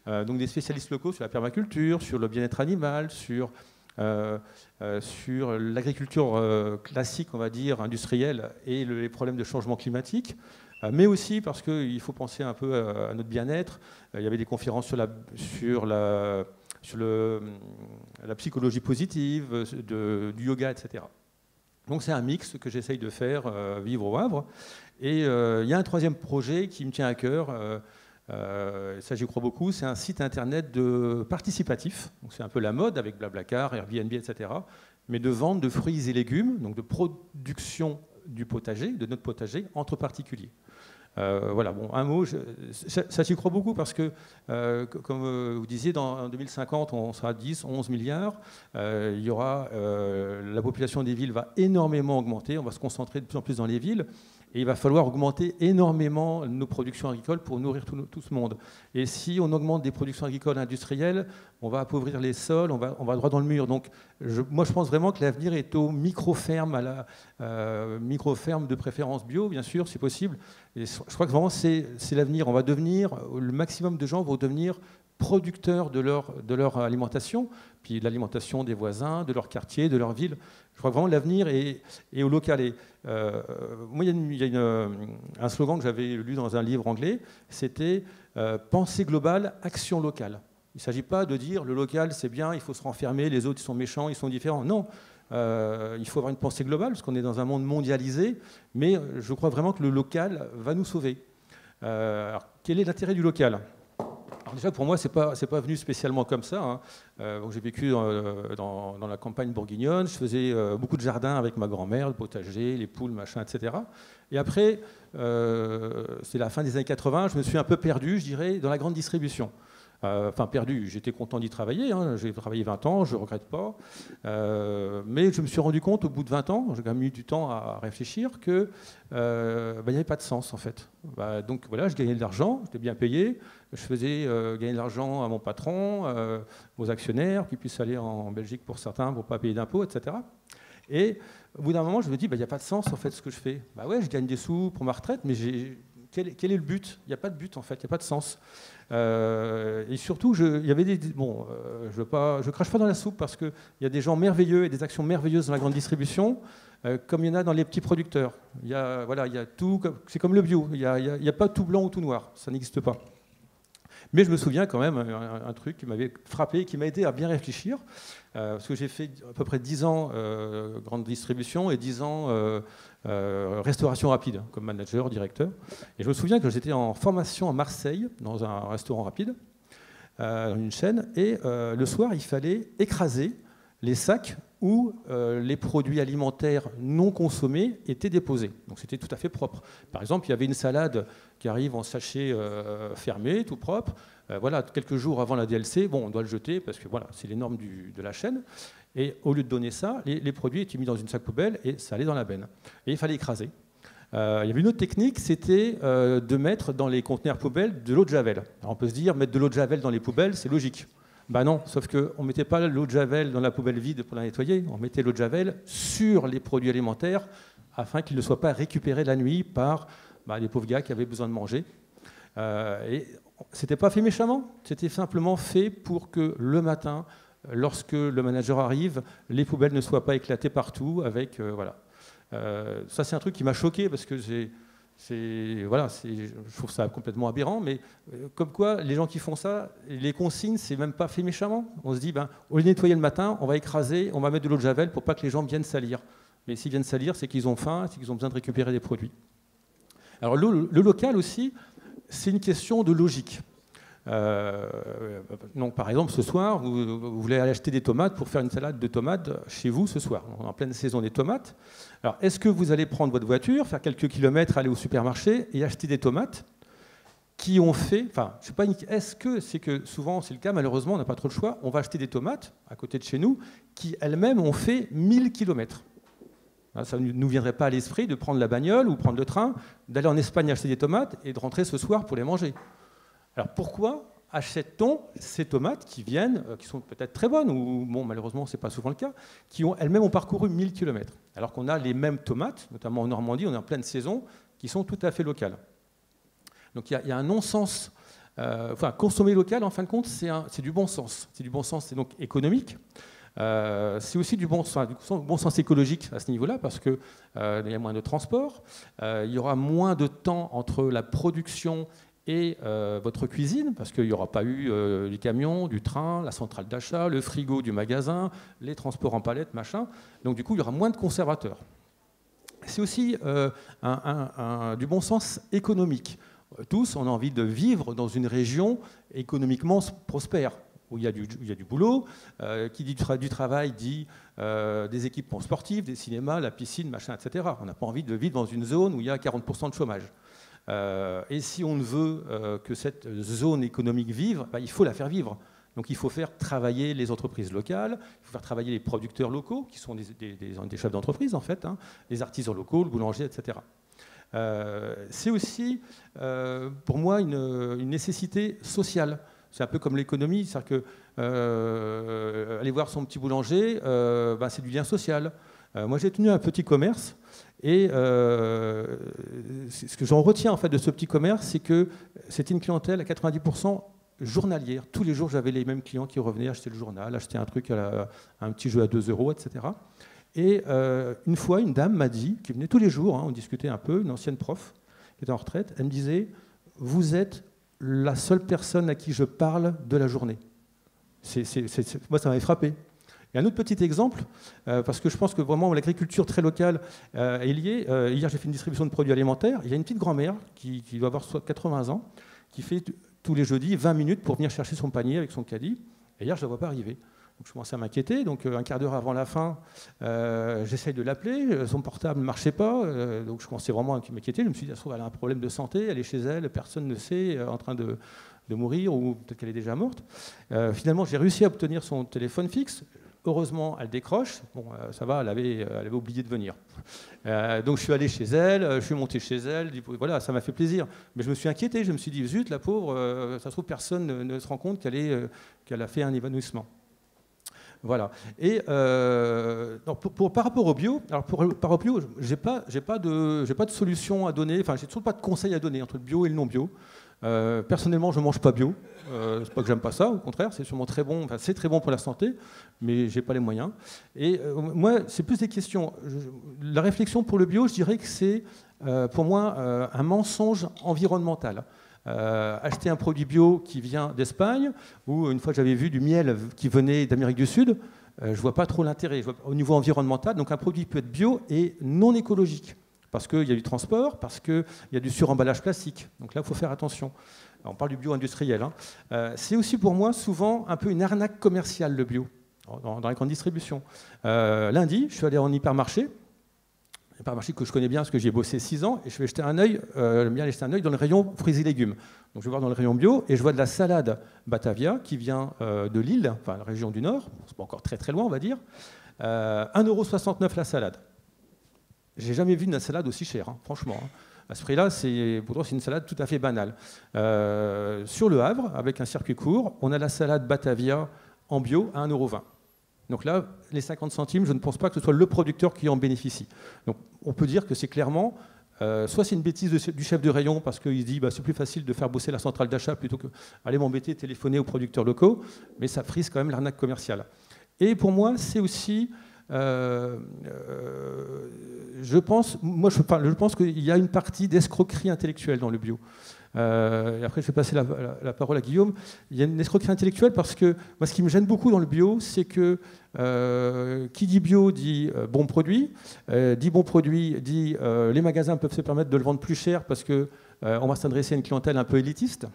donc des spécialistes locaux sur la permaculture, sur le bien-être animal, sur l'agriculture classique, on va dire, industrielle, et les problèmes de changement climatique, mais aussi parce qu'il faut penser un peu à notre bien-être. Il y avait des conférences sur la psychologie positive, du yoga, etc. Donc c'est un mix que j'essaye de faire vivre au Havre. Et il y a un troisième projet qui me tient à cœur, ça j'y crois beaucoup, c'est un site internet participatif. C'est un peu la mode avec Blablacar, Airbnb, etc. Mais de vente de fruits et légumes, donc de production du potager, de notre potager, entre particuliers. Voilà, bon, un mot, ça j'y crois beaucoup parce que, comme vous disiez, en 2050, on sera 10, 11 milliards. Il y aura, la population des villes va énormément augmenter, on va se concentrer de plus en plus dans les villes. Et il va falloir augmenter énormément nos productions agricoles pour nourrir tout ce monde. Et si on augmente des productions agricoles industrielles, on va appauvrir les sols, on va droit dans le mur. Donc, moi, je pense vraiment que l'avenir est aux micro-fermes, micro-fermes de préférence bio, bien sûr, si possible. Et je crois que vraiment, c'est l'avenir. On va devenir, le maximum de gens vont devenir producteurs de leur alimentation, puis de l'alimentation des voisins, de leur quartier, de leur ville. Je crois que vraiment l'avenir est au local. Et, moi, il y a un slogan que j'avais lu dans un livre anglais, c'était pensée globale, action locale. Il ne s'agit pas de dire le local c'est bien, il faut se renfermer, les autres ils sont méchants, ils sont différents. Non, il faut avoir une pensée globale parce qu'on est dans un monde mondialisé, mais je crois vraiment que le local va nous sauver. Alors, quel est l'intérêt du local ? Alors déjà, pour moi, c'est pas venu spécialement comme ça. Hein. J'ai vécu dans la campagne bourguignonne, je faisais beaucoup de jardins avec ma grand-mère, le potager, les poules, machin, etc. Et après, c'est la fin des années 80, je me suis un peu perdu, je dirais, dans la grande distribution. Enfin, perdu, j'étais content d'y travailler, hein. J'ai travaillé 20 ans, je ne regrette pas. Mais je me suis rendu compte, au bout de 20 ans, j'ai quand même eu du temps à réfléchir, qu'il n'y avait pas de sens, en fait. Donc voilà, je gagnais de l'argent, j'étais bien payé, je faisais gagner de l'argent à mon patron, aux actionnaires, qui puissent aller en Belgique pour certains, pour ne pas payer d'impôts, etc. Et au bout d'un moment, je me dis, il n'y a pas de sens, en fait, ce que je fais. Ouais, je gagne des sous pour ma retraite, mais quel est le but ? Il n'y a pas de but, en fait, il n'y a pas de sens. Et surtout, il y avait je crache pas dans la soupe parce qu'il y a des gens merveilleux et des actions merveilleuses dans la grande distribution, comme il y en a dans les petits producteurs. Il y a tout, c'est comme le bio, il n'y a pas tout blanc ou tout noir, ça n'existe pas. Mais je me souviens quand même un truc qui m'avait frappé, qui m'a aidé à bien réfléchir, parce que j'ai fait à peu près 10 ans grande distribution et 10 ans restauration rapide, comme manager, directeur. Et je me souviens que j'étais en formation à Marseille, dans un restaurant rapide, dans une chaîne, et le soir, il fallait écraser les sacs où les produits alimentaires non consommés étaient déposés. Donc c'était tout à fait propre. Par exemple, il y avait une salade qui arrive en sachet fermé, tout propre. Voilà, quelques jours avant la DLC, on doit le jeter parce que voilà, c'est les normes de la chaîne. Et au lieu de donner ça, les produits étaient mis dans une sac poubelle et ça allait dans la benne. Et il fallait écraser. Il y avait une autre technique, c'était de mettre dans les conteneurs poubelles de l'eau de Javel. Alors on peut se dire, mettre de l'eau de Javel dans les poubelles, c'est logique. Ben non, sauf qu'on ne mettait pas l'eau de Javel dans la poubelle vide pour la nettoyer, on mettait l'eau de Javel sur les produits alimentaires afin qu'ils ne soient pas récupérés la nuit par les pauvres gars qui avaient besoin de manger. Et ce n'était pas fait méchamment, c'était simplement fait pour que le matin, lorsque le manager arrive, les poubelles ne soient pas éclatées partout. Ça, c'est un truc qui m'a choqué parce que je trouve ça complètement aberrant, mais comme quoi les gens qui font ça, les consignes, c'est même pas fait méchamment. On se dit, au lieu de nettoyer le matin, on va écraser, on va mettre de l'eau de Javel pour pas que les gens viennent salir. Mais s'ils viennent salir, c'est qu'ils ont faim, c'est qu'ils ont besoin de récupérer des produits. Alors le local aussi, c'est une question de logique. Donc, par exemple, ce soir, vous voulez aller acheter des tomates pour faire une salade de tomates chez vous ce soir. On est en pleine saison des tomates. Alors, est-ce que vous allez prendre votre voiture, faire quelques kilomètres, aller au supermarché et acheter des tomates qui ont fait, enfin, je sais pas, est-ce que c'est que souvent c'est le cas, malheureusement, on n'a pas trop le choix, on va acheter des tomates à côté de chez nous qui elles-mêmes ont fait 1000 km. Ça ne nous viendrait pas à l'esprit de prendre la bagnole ou prendre le train, d'aller en Espagne acheter des tomates et de rentrer ce soir pour les manger. Alors pourquoi achète-t-on ces tomates qui viennent, qui sont peut-être très bonnes, ou bon, malheureusement, ce n'est pas souvent le cas, qui elles-mêmes ont parcouru 1000 km, alors qu'on a les mêmes tomates, notamment en Normandie, on est en pleine saison, qui sont tout à fait locales. Donc il y a un non-sens. Consommer local, en fin de compte, c'est du bon sens. C'est du bon sens, c'est donc économique. C'est aussi du bon sens écologique à ce niveau-là, parce qu'il y a moins de transport, il y aura moins de temps entre la production et votre cuisine, parce qu'il n'y aura pas eu les camions, du train, la centrale d'achat, le frigo du magasin, les transports en palette, machin. Donc du coup, il y aura moins de conservateurs. C'est aussi du bon sens économique. Tous, on a envie de vivre dans une région économiquement prospère, où il y a du boulot. Qui dit du travail dit des équipements sportifs, des cinémas, la piscine, machin, etc. On n'a pas envie de vivre dans une zone où il y a 40% de chômage. Et si on veut que cette zone économique vive, il faut la faire vivre. Donc il faut faire travailler les entreprises locales, il faut faire travailler les producteurs locaux, qui sont des chefs d'entreprise en fait, hein, les artisans locaux, le boulanger, etc. C'est aussi, pour moi, une nécessité sociale. C'est un peu comme l'économie, c'est-à-dire que aller voir son petit boulanger, c'est du lien social. Moi, j'ai tenu un petit commerce, et ce que j'en retiens en fait de ce petit commerce, c'est que c'était une clientèle à 90% journalière. Tous les jours, j'avais les mêmes clients qui revenaient acheter le journal, acheter un truc, un petit jeu à 2 €, etc. Et une fois, une dame m'a dit, qui venait tous les jours, hein, on discutait un peu, une ancienne prof qui était en retraite, elle me disait « Vous êtes la seule personne à qui je parle de la journée. » Moi, ça m'avait frappé. Et un autre petit exemple, parce que je pense que vraiment l'agriculture très locale est liée. Hier, j'ai fait une distribution de produits alimentaires. Il y a une petite grand-mère qui doit avoir 80 ans, qui fait tous les jeudis 20 minutes pour venir chercher son panier avec son caddie. Et hier, je ne la vois pas arriver. Donc je commençais à m'inquiéter. Donc un quart d'heure avant la fin, j'essaye de l'appeler. Son portable ne marchait pas. Donc je commençais vraiment à m'inquiéter. Je me suis dit, elle a un problème de santé, elle est chez elle, personne ne sait, en train de mourir, ou peut-être qu'elle est déjà morte. Finalement, j'ai réussi à obtenir son téléphone fixe. Heureusement, elle décroche. Bon, ça va, elle avait oublié de venir. Donc je suis allé chez elle, je suis monté chez elle. Voilà, ça m'a fait plaisir. Mais je me suis inquiété. Je me suis dit, zut, la pauvre, ça se trouve, personne ne se rend compte qu'elle a fait un évanouissement. Voilà. Et par rapport au bio, par rapport au bio, j'ai pas de solution à donner. Enfin, j'ai toujours pas de conseil à donner entre le bio et le non bio. Personnellement, je ne mange pas bio. C'est pas que j'aime pas ça, au contraire, c'est sûrement très bon. Enfin, c'est très bon pour la santé, mais j'ai pas les moyens. Et moi, c'est plus des questions. La réflexion pour le bio, je dirais que c'est pour moi un mensonge environnemental. Acheter un produit bio qui vient d'Espagne, ou une fois j'avais vu du miel qui venait d'Amérique du Sud, je vois pas trop l'intérêt au niveau environnemental. Donc un produit peut être bio et non écologique. Parce qu'il y a du transport, parce qu'il y a du suremballage plastique. Donc là, il faut faire attention. Alors, on parle du bio industriel. Hein. C'est aussi pour moi souvent un peu une arnaque commerciale, le bio, dans la grande distribution. Lundi, je suis allé en hypermarché que je connais bien parce que j'y ai bossé 6 ans, et je vais jeter un œil, dans le rayon fruits et légumes. Donc je vais voir dans le rayon bio, et je vois de la salade Batavia qui vient de Lille, enfin la région du Nord, c'est pas encore très très loin on va dire, 1,69 € la salade. J'ai jamais vu une salade aussi chère, hein, franchement. Hein. À ce prix-là, pourtant c'est une salade tout à fait banale. Sur le Havre, avec un circuit court, on a la salade Batavia en bio à 1,20 €. Donc là, les 50 centimes, je ne pense pas que ce soit le producteur qui en bénéficie. Donc on peut dire que c'est clairement, soit c'est une bêtise du chef de rayon parce qu'il se dit c'est plus facile de faire bosser la centrale d'achat plutôt que aller m'embêter, téléphoner aux producteurs locaux, mais ça frise quand même l'arnaque commerciale. Et pour moi, c'est aussi... je pense qu'il y a une partie d'escroquerie intellectuelle dans le bio. Et après, je vais passer la parole à Guillaume. Il y a une escroquerie intellectuelle parce que moi, ce qui me gêne beaucoup dans le bio, c'est que qui dit bio dit bon produit, dit bon produit dit les magasins peuvent se permettre de le vendre plus cher parce qu'on va s'adresser à une clientèle un peu élitiste.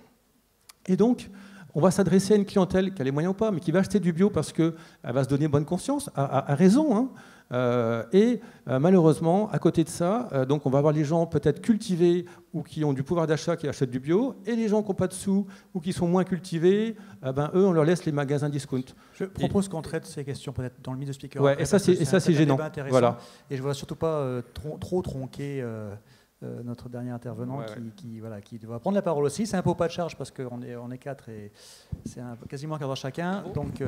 Et donc, on va s'adresser à une clientèle qui a les moyens ou pas, mais qui va acheter du bio parce qu'elle va se donner bonne conscience, à raison. Hein. Malheureusement, à côté de ça, donc on va avoir les gens peut-être cultivés ou qui ont du pouvoir d'achat qui achètent du bio, et les gens qui n'ont pas de sous ou qui sont moins cultivés, eux, on leur laisse les magasins discount. Je propose qu'on traite ces questions peut-être dans le Meet the Speaker. Ouais, et ça, c'est gênant. Voilà. Et je ne voudrais surtout pas trop tronquer notre dernier intervenant qui doit prendre la parole aussi. C'est un peu pas de charge parce qu'on est 4 et c'est quasiment un quart d'heure chacun. Donc,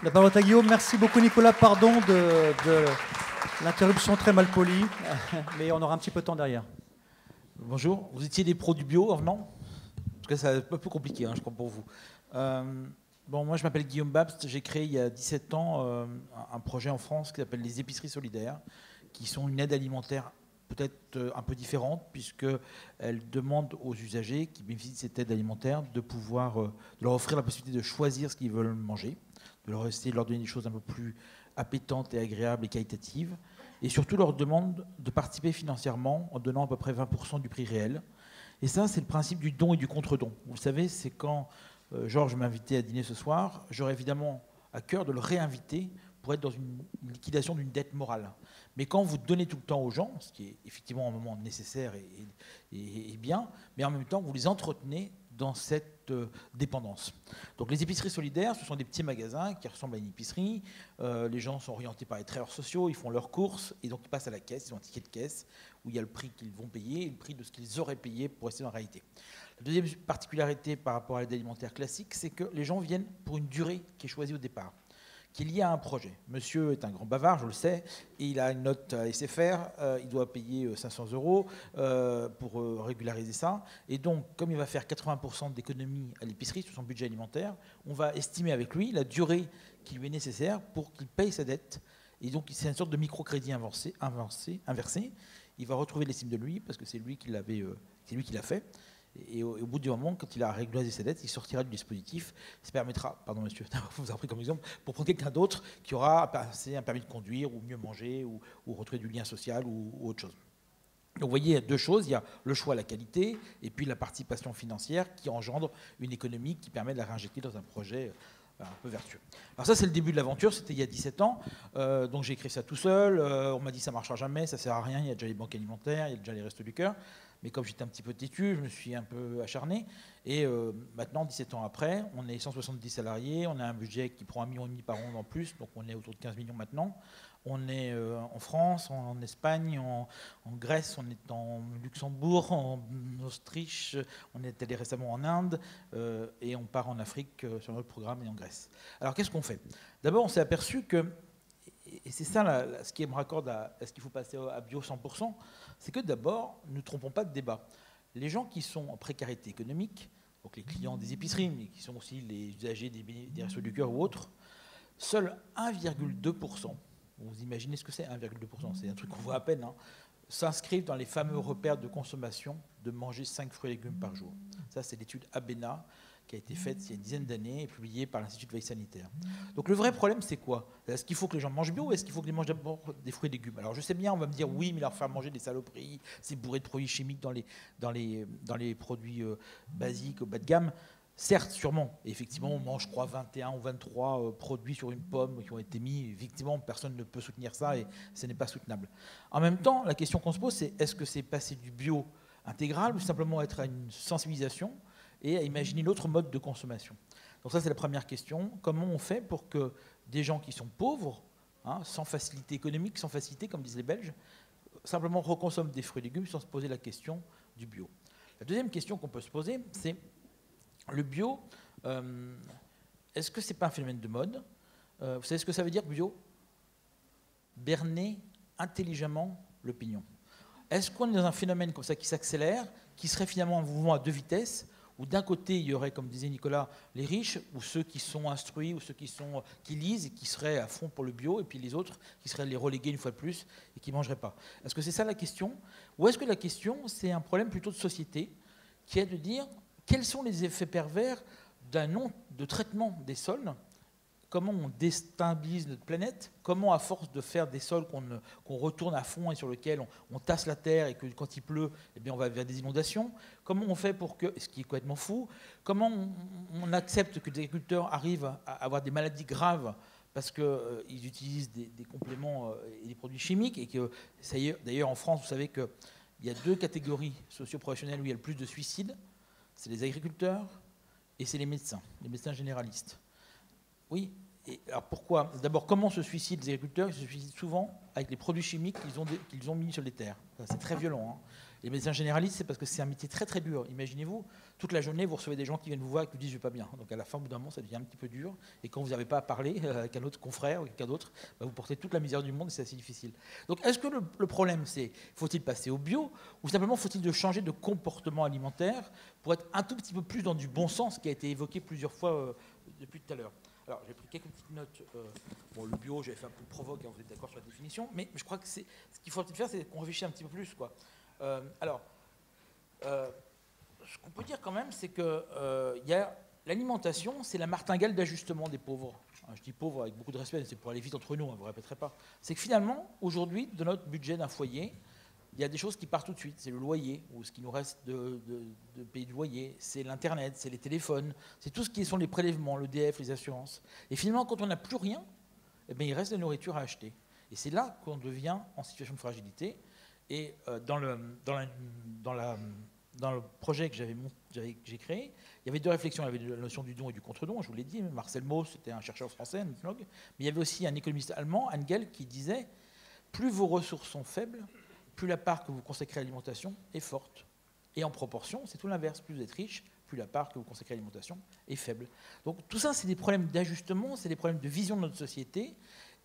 la parole est à Guillaume. Merci beaucoup, Nicolas. Pardon de l'interruption très mal polie, mais on aura un petit peu de temps derrière. Bonjour. Vous étiez des pros du bio avant, non? Parce que c'est un peu plus compliqué, je crois, pour vous. Moi, je m'appelle Guillaume Babst. J'ai créé il y a 17 ans un projet en France qui s'appelle les épiceries solidaires, qui sont une aide alimentaire peut-être un peu différente, puisqu'elle demande aux usagers qui bénéficient de cette aide alimentaire de leur offrir la possibilité de choisir ce qu'ils veulent manger, de leur essayer de leur donner des choses un peu plus appétantes et agréables et qualitatives, et surtout leur demande de participer financièrement en donnant à peu près 20% du prix réel. Et ça, c'est le principe du don et du contre-don. Vous le savez, c'est quand Georges m'invitait à dîner ce soir, j'aurais évidemment à cœur de le réinviter pour être dans une liquidation d'une dette morale. Mais quand vous donnez tout le temps aux gens, ce qui est effectivement un moment nécessaire et bien, mais en même temps, vous les entretenez dans cette dépendance. Donc les épiceries solidaires, ce sont des petits magasins qui ressemblent à une épicerie. Les gens sont orientés par les travailleurs sociaux, ils font leurs courses, et donc ils passent à la caisse, ils ont un ticket de caisse, où il y a le prix qu'ils vont payer et le prix de ce qu'ils auraient payé pour rester dans la réalité. La deuxième particularité par rapport à l'aide alimentaire classique, c'est que les gens viennent pour une durée qui est choisie au départ, qui est lié à un projet. Monsieur est un grand bavard, je le sais, et il a une note à SFR, il doit payer 500 € pour régulariser ça. Et donc, comme il va faire 80% d'économies à l'épicerie sur son budget alimentaire, on va estimer avec lui la durée qui lui est nécessaire pour qu'il paye sa dette. Et donc, c'est une sorte de microcrédit inversé. Il va retrouver l'estime de lui, parce que c'est lui qui l'a fait. Et au bout du moment, quand il a régularisé ses dettes, il sortira du dispositif. Ça permettra, pardon monsieur, vous avez pris comme exemple, pour prendre quelqu'un d'autre qui aura passé un permis de conduire, ou mieux manger, ou retrouver du lien social, ou autre chose. Donc vous voyez, il y a deux choses. Il y a le choix, la qualité, et puis la participation financière qui engendre une économie qui permet de la réinjecter dans un projet un peu vertueux. Alors ça, c'est le début de l'aventure, c'était il y a 17 ans. Donc j'ai écrit ça tout seul. On m'a dit ça ne marchera jamais, ça ne sert à rien, il y a déjà les banques alimentaires, il y a déjà les Restos du Cœur. Mais comme j'étais un petit peu têtu, je me suis un peu acharné. Et maintenant, 17 ans après, on est 170 salariés, on a un budget qui prend 1,5 million par an en plus, donc on est autour de 15 millions maintenant. On est en France, en Espagne, en Grèce, on est en Luxembourg, en Autriche, on est allé récemment en Inde et on part en Afrique sur notre programme et en Grèce. Alors qu'est-ce qu'on fait? D'abord, on s'est aperçu que, et c'est ça ce qui me raccorde à est-ce qu'il faut passer à bio 100%, c'est que d'abord, ne nous trompons pas de débat. Les gens qui sont en précarité économique, donc les clients des épiceries, mais qui sont aussi les usagers des Restos du Cœur ou autres, seuls 1,2%, vous imaginez ce que c'est, 1,2%, c'est un truc qu'on voit à peine, s'inscrivent dans les fameux repères de consommation de manger 5 fruits et légumes par jour. Ça, c'est l'étude ABENA qui a été faite il y a une dizaine d'années et publiée par l'Institut de veille sanitaire. Donc le vrai problème, c'est quoi? Est-ce qu'il faut que les gens mangent bio ou est-ce qu'il faut qu'ils mangent d'abord des fruits et légumes? Alors je sais bien, on va me dire oui, mais leur faire manger des saloperies, c'est bourré de produits chimiques dans les produits basiques, bas de gamme. Certes, sûrement. Et effectivement, on mange, je crois, 21 ou 23 produits sur une pomme qui ont été mis. Effectivement, personne ne peut soutenir ça et ce n'est pas soutenable. En même temps, la question qu'on se pose, c'est est-ce que c'est passer du bio intégral ou simplement être à une sensibilisation et à imaginer une autre mode de consommation? Donc ça, c'est la première question. Comment on fait pour que des gens qui sont pauvres, sans facilité économique, sans facilité, comme disent les Belges, simplement reconsomment des fruits et légumes sans se poser la question du bio? La deuxième question qu'on peut se poser, c'est le bio, est-ce que ce n'est pas un phénomène de mode? Vous savez ce que ça veut dire, bio? Berner intelligemment l'opinion. Est-ce qu'on est dans un phénomène comme ça qui s'accélère, qui serait finalement un mouvement à deux vitesses, où d'un côté, il y aurait, comme disait Nicolas, les riches, ou ceux qui sont instruits, ou ceux qui lisent, et qui seraient à fond pour le bio, et puis les autres, qui seraient les relégués une fois de plus, et qui ne mangeraient pas? Est-ce que c'est ça la question? Ou est-ce que la question, c'est un problème plutôt de société, qui est de dire quels sont les effets pervers d'un non de traitement des sols? Comment on déstabilise notre planète? Comment, à force de faire des sols qu'on retourne à fond et sur lesquels on tasse la terre et que quand il pleut, eh bien on va vers des inondations? Comment on fait pour que, ce qui est complètement fou, comment on accepte que des agriculteurs arrivent à avoir des maladies graves parce qu'ils utilisent des compléments et des produits chimiques, et que, d'ailleurs en France, vous savez qu'il y a 2 catégories socio-professionnelles où il y a le plus de suicides, c'est les agriculteurs et c'est les médecins généralistes. Oui, et alors pourquoi? D'abord, comment se suicident les agriculteurs? Ils se suicident souvent avec les produits chimiques qu'ils ont mis sur les terres. C'est très violent, hein. Les médecins généralistes, c'est parce que c'est un métier très très dur. Imaginez-vous, toute la journée, vous recevez des gens qui viennent vous voir et qui vous disent « je ne vais pas bien ». Donc à la fin, au bout d'un moment, ça devient un petit peu dur. Et quand vous n'avez pas à parler avec un autre confrère ou quelqu'un d'autre, vous portez toute la misère du monde et c'est assez difficile. Donc est-ce que le problème, c'est faut-il passer au bio, ou simplement faut-il changer de comportement alimentaire pour être un tout petit peu plus dans du bon sens, qui a été évoqué plusieurs fois depuis tout à l'heure? Alors, j'ai pris quelques petites notes. Bon, le bio, j'avais fait un peu provoque, hein, vous êtes d'accord sur la définition, mais je crois que ce qu'il faut faire, c'est qu'on réfléchisse un petit peu plus, quoi. Ce qu'on peut dire quand même, c'est que l'alimentation, c'est la martingale d'ajustement des pauvres. Je dis pauvres avec beaucoup de respect, c'est pour aller vite entre nous, hein, vous ne répéterez pas. C'est que finalement, aujourd'hui, de notre budget d'un foyer, il y a des choses qui partent tout de suite. C'est le loyer, ou ce qui nous reste de payer du loyer. C'est l'Internet, c'est les téléphones, c'est tout ce qui sont les prélèvements, l'EDF, les assurances. Et finalement, quand on n'a plus rien, eh bien, il reste de la nourriture à acheter. Et c'est là qu'on devient en situation de fragilité. Et dans le projet que j'ai créé, il y avait 2 réflexions. Il y avait la notion du don et du contre-don, je vous l'ai dit. Marcel Mauss, c'était un chercheur français, un ethnologue. Mais il y avait aussi un économiste allemand, Engel, qui disait « Plus vos ressources sont faibles, plus la part que vous consacrez à l'alimentation est forte. Et en proportion, c'est tout l'inverse. Plus vous êtes riche, plus la part que vous consacrez à l'alimentation est faible. » Donc tout ça, c'est des problèmes d'ajustement, c'est des problèmes de vision de notre société.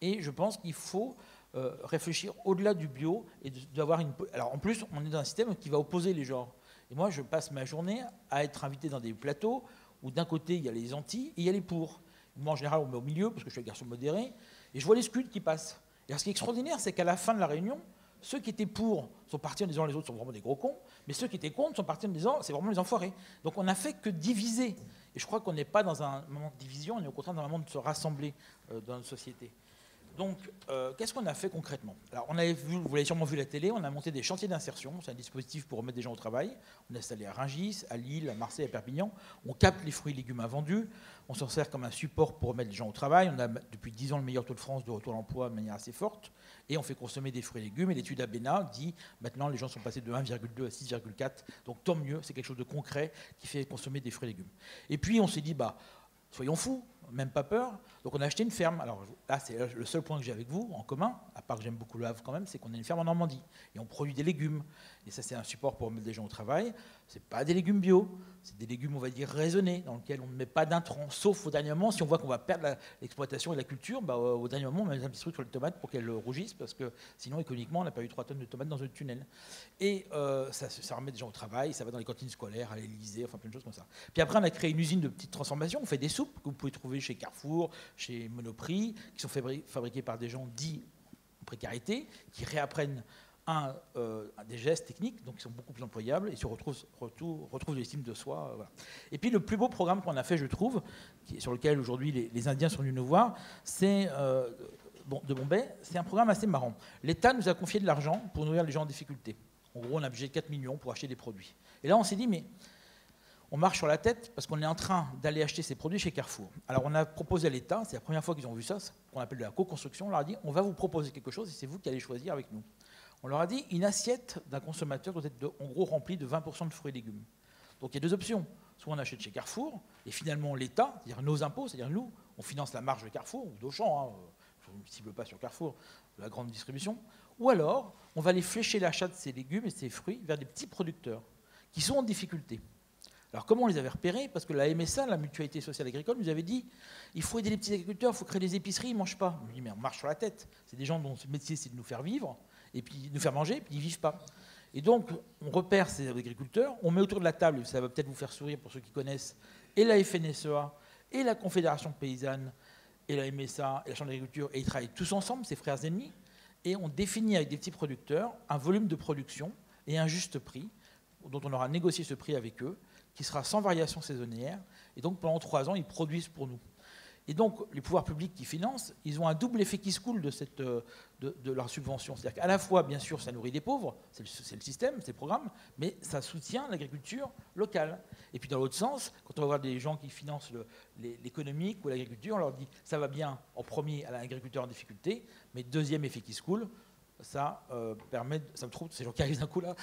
Et je pense qu'il faut réfléchir au-delà du bio et d'avoir une... Alors en plus, on est dans un système qui va opposer les genres. Et moi, je passe ma journée à être invité dans des plateaux où d'un côté, il y a les anti et il y a les pour. Moi, en général, on me met au milieu parce que je suis un garçon modéré. Et je vois les scuds qui passent. Et alors, ce qui est extraordinaire, c'est qu'à la fin de la réunion, ceux qui étaient pour sont partis en disant les autres sont vraiment des gros cons, mais ceux qui étaient contre sont partis en disant c'est vraiment les enfoirés. Donc on n'a fait que diviser. Et je crois qu'on n'est pas dans un moment de division, on est au contraire dans un moment de se rassembler dans notre société. Donc, qu'est-ce qu'on a fait concrètement? Alors, vous l'avez sûrement vu à la télé, on a monté des chantiers d'insertion. C'est un dispositif pour remettre des gens au travail. On est installé à Rungis, à Lille, à Marseille, à Perpignan. On capte les fruits et légumes invendus. On s'en sert comme un support pour remettre les gens au travail. On a depuis 10 ans le meilleur taux de France de retour à l'emploi de manière assez forte. Et on fait consommer des fruits et légumes. Et l'étude ABENA dit maintenant les gens sont passés de 1,2 à 6,4. Donc tant mieux, c'est quelque chose de concret qui fait consommer des fruits et légumes. Et puis on s'est dit, soyons fous, même pas peur. Donc on a acheté une ferme. Alors là, c'est le seul point que j'ai avec vous en commun, à part que j'aime beaucoup le Havre quand même, c'est qu'on a une ferme en Normandie. Et on produit des légumes. Et ça, c'est un support pour mettre des gens au travail. C'est pas des légumes bio, c'est des légumes, on va dire, raisonnés, dans lesquels on ne met pas d'intrants, sauf au dernier moment, si on voit qu'on va perdre l'exploitation et la culture, au dernier moment, on met un petit truc sur les tomates pour qu'elles rougissent, parce que sinon, économiquement, on n'a pas eu 3 tonnes de tomates dans un tunnel. Et ça remet des gens au travail, ça va dans les cantines scolaires, à l'Élysée, enfin plein de choses comme ça. Puis après, on a créé une usine de petites transformations, on fait des soupes que vous pouvez trouver chez Carrefour, chez Monoprix, qui sont fabriquées par des gens dits en précarité, qui réapprennent des gestes techniques, donc ils sont beaucoup plus employables et se retrouvent de l'estime de soi. Voilà. Et puis le plus beau programme qu'on a fait, je trouve, sur lequel aujourd'hui les Indiens sont venus nous voir, c'est de Bombay, c'est un programme assez marrant. L'État nous a confié de l'argent pour nourrir les gens en difficulté. En gros, on a budgété 4 millions pour acheter des produits. Et là, on s'est dit, mais on marche sur la tête parce qu'on est en train d'aller acheter ces produits chez Carrefour. Alors on a proposé à l'État, c'est la première fois qu'ils ont vu ça, ce qu'on appelle de la co-construction, on leur a dit, on va vous proposer quelque chose et c'est vous qui allez choisir avec nous. On leur a dit, une assiette d'un consommateur doit être en gros remplie de 20% de fruits et légumes. Donc il y a 2 options. Soit on achète chez Carrefour, et finalement l'État, c'est-à-dire nos impôts, c'est-à-dire nous, on finance la marge de Carrefour, ou d'Auchan, je ne cible pas sur Carrefour, de la grande distribution, ou alors on va aller flécher l'achat de ces légumes et ces fruits vers des petits producteurs qui sont en difficulté. Alors comment on les avait repérés? Parce que la MSA, la Mutualité Sociale Agricole, nous avait dit il faut aider les petits agriculteurs, il faut créer des épiceries, ils ne mangent pas. On lui dit mais on marche sur la tête. C'est des gens dont ce métier c'est de nous faire vivre, et puis nous faire manger, et puis ils ne vivent pas. Et donc on repère ces agriculteurs, on met autour de la table, ça va peut-être vous faire sourire pour ceux qui connaissent, et la FNSEA, et la Confédération paysanne, et la MSA, et la Chambre d'agriculture, et ils travaillent tous ensemble, ces frères ennemis, et on définit avec des petits producteurs un volume de production et un juste prix, dont on aura négocié ce prix avec eux, qui sera sans variation saisonnière, et donc pendant 3 ans, ils produisent pour nous. Et donc, les pouvoirs publics qui financent, ils ont un double effet qui se coule de leur subvention. C'est-à-dire qu'à la fois, bien sûr, ça nourrit des pauvres, c'est le système, c'est le programme, mais ça soutient l'agriculture locale. Et puis, dans l'autre sens, quand on va voir des gens qui financent l'économique ou l'agriculture, on leur dit ça va bien en premier à l'agriculteur en difficulté, mais deuxième effet qui se coule, ça permet, ça me trouve, ces gens qui arrivent d'un coup là,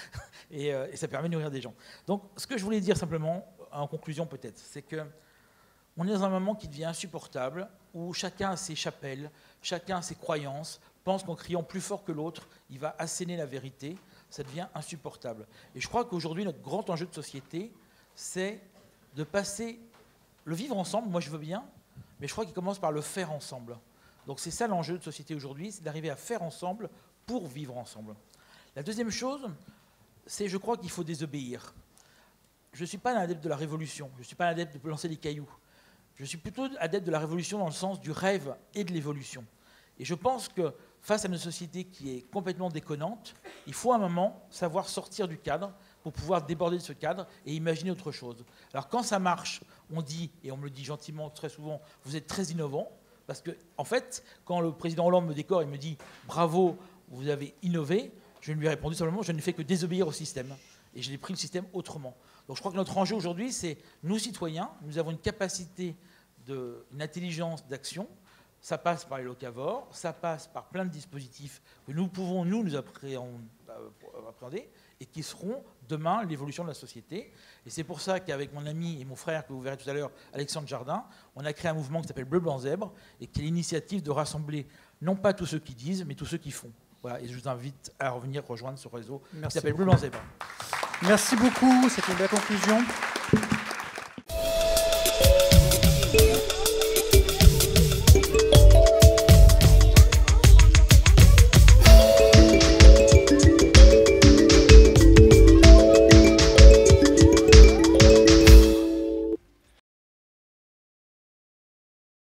et ça permet de nourrir des gens. Donc, ce que je voulais dire simplement, en conclusion peut-être, c'est que on est dans un moment qui devient insupportable, où chacun a ses chapelles, chacun a ses croyances, pense qu'en criant plus fort que l'autre, il va asséner la vérité. Ça devient insupportable. Et je crois qu'aujourd'hui, notre grand enjeu de société, c'est de passer le vivre ensemble. Moi, je veux bien, mais je crois qu'il commence par le faire ensemble. Donc c'est ça l'enjeu de société aujourd'hui, c'est d'arriver à faire ensemble pour vivre ensemble. La deuxième chose, c'est je crois qu'il faut désobéir. Je ne suis pas un adepte de la révolution, je ne suis pas un adepte de lancer des cailloux. Je suis plutôt adepte de la révolution dans le sens du rêve et de l'évolution. Et je pense que face à une société qui est complètement déconnante, il faut à un moment savoir sortir du cadre pour pouvoir déborder de ce cadre et imaginer autre chose. Alors quand ça marche, on dit, et on me le dit gentiment très souvent, vous êtes très innovant, parce que en fait, quand le président Hollande me décore et me dit bravo, vous avez innové, je lui ai répondu simplement, je ne fais que désobéir au système. Et je l'ai pris le système autrement. Donc je crois que notre enjeu aujourd'hui, c'est nous citoyens, nous avons une capacité, une intelligence d'action. Ça passe par les locavores, ça passe par plein de dispositifs que nous pouvons nous appréhender et qui seront demain l'évolution de la société. Et c'est pour ça qu'avec mon ami et mon frère, que vous verrez tout à l'heure, Alexandre Jardin, on a créé un mouvement qui s'appelle Bleu, Blanc, Zèbre et qui est l'initiative de rassembler non pas tous ceux qui disent, mais tous ceux qui font. Voilà, et je vous invite à revenir rejoindre ce réseau qui s'appelle Bleu, Blanc, Zèbre. Merci beaucoup, c'était une belle conclusion.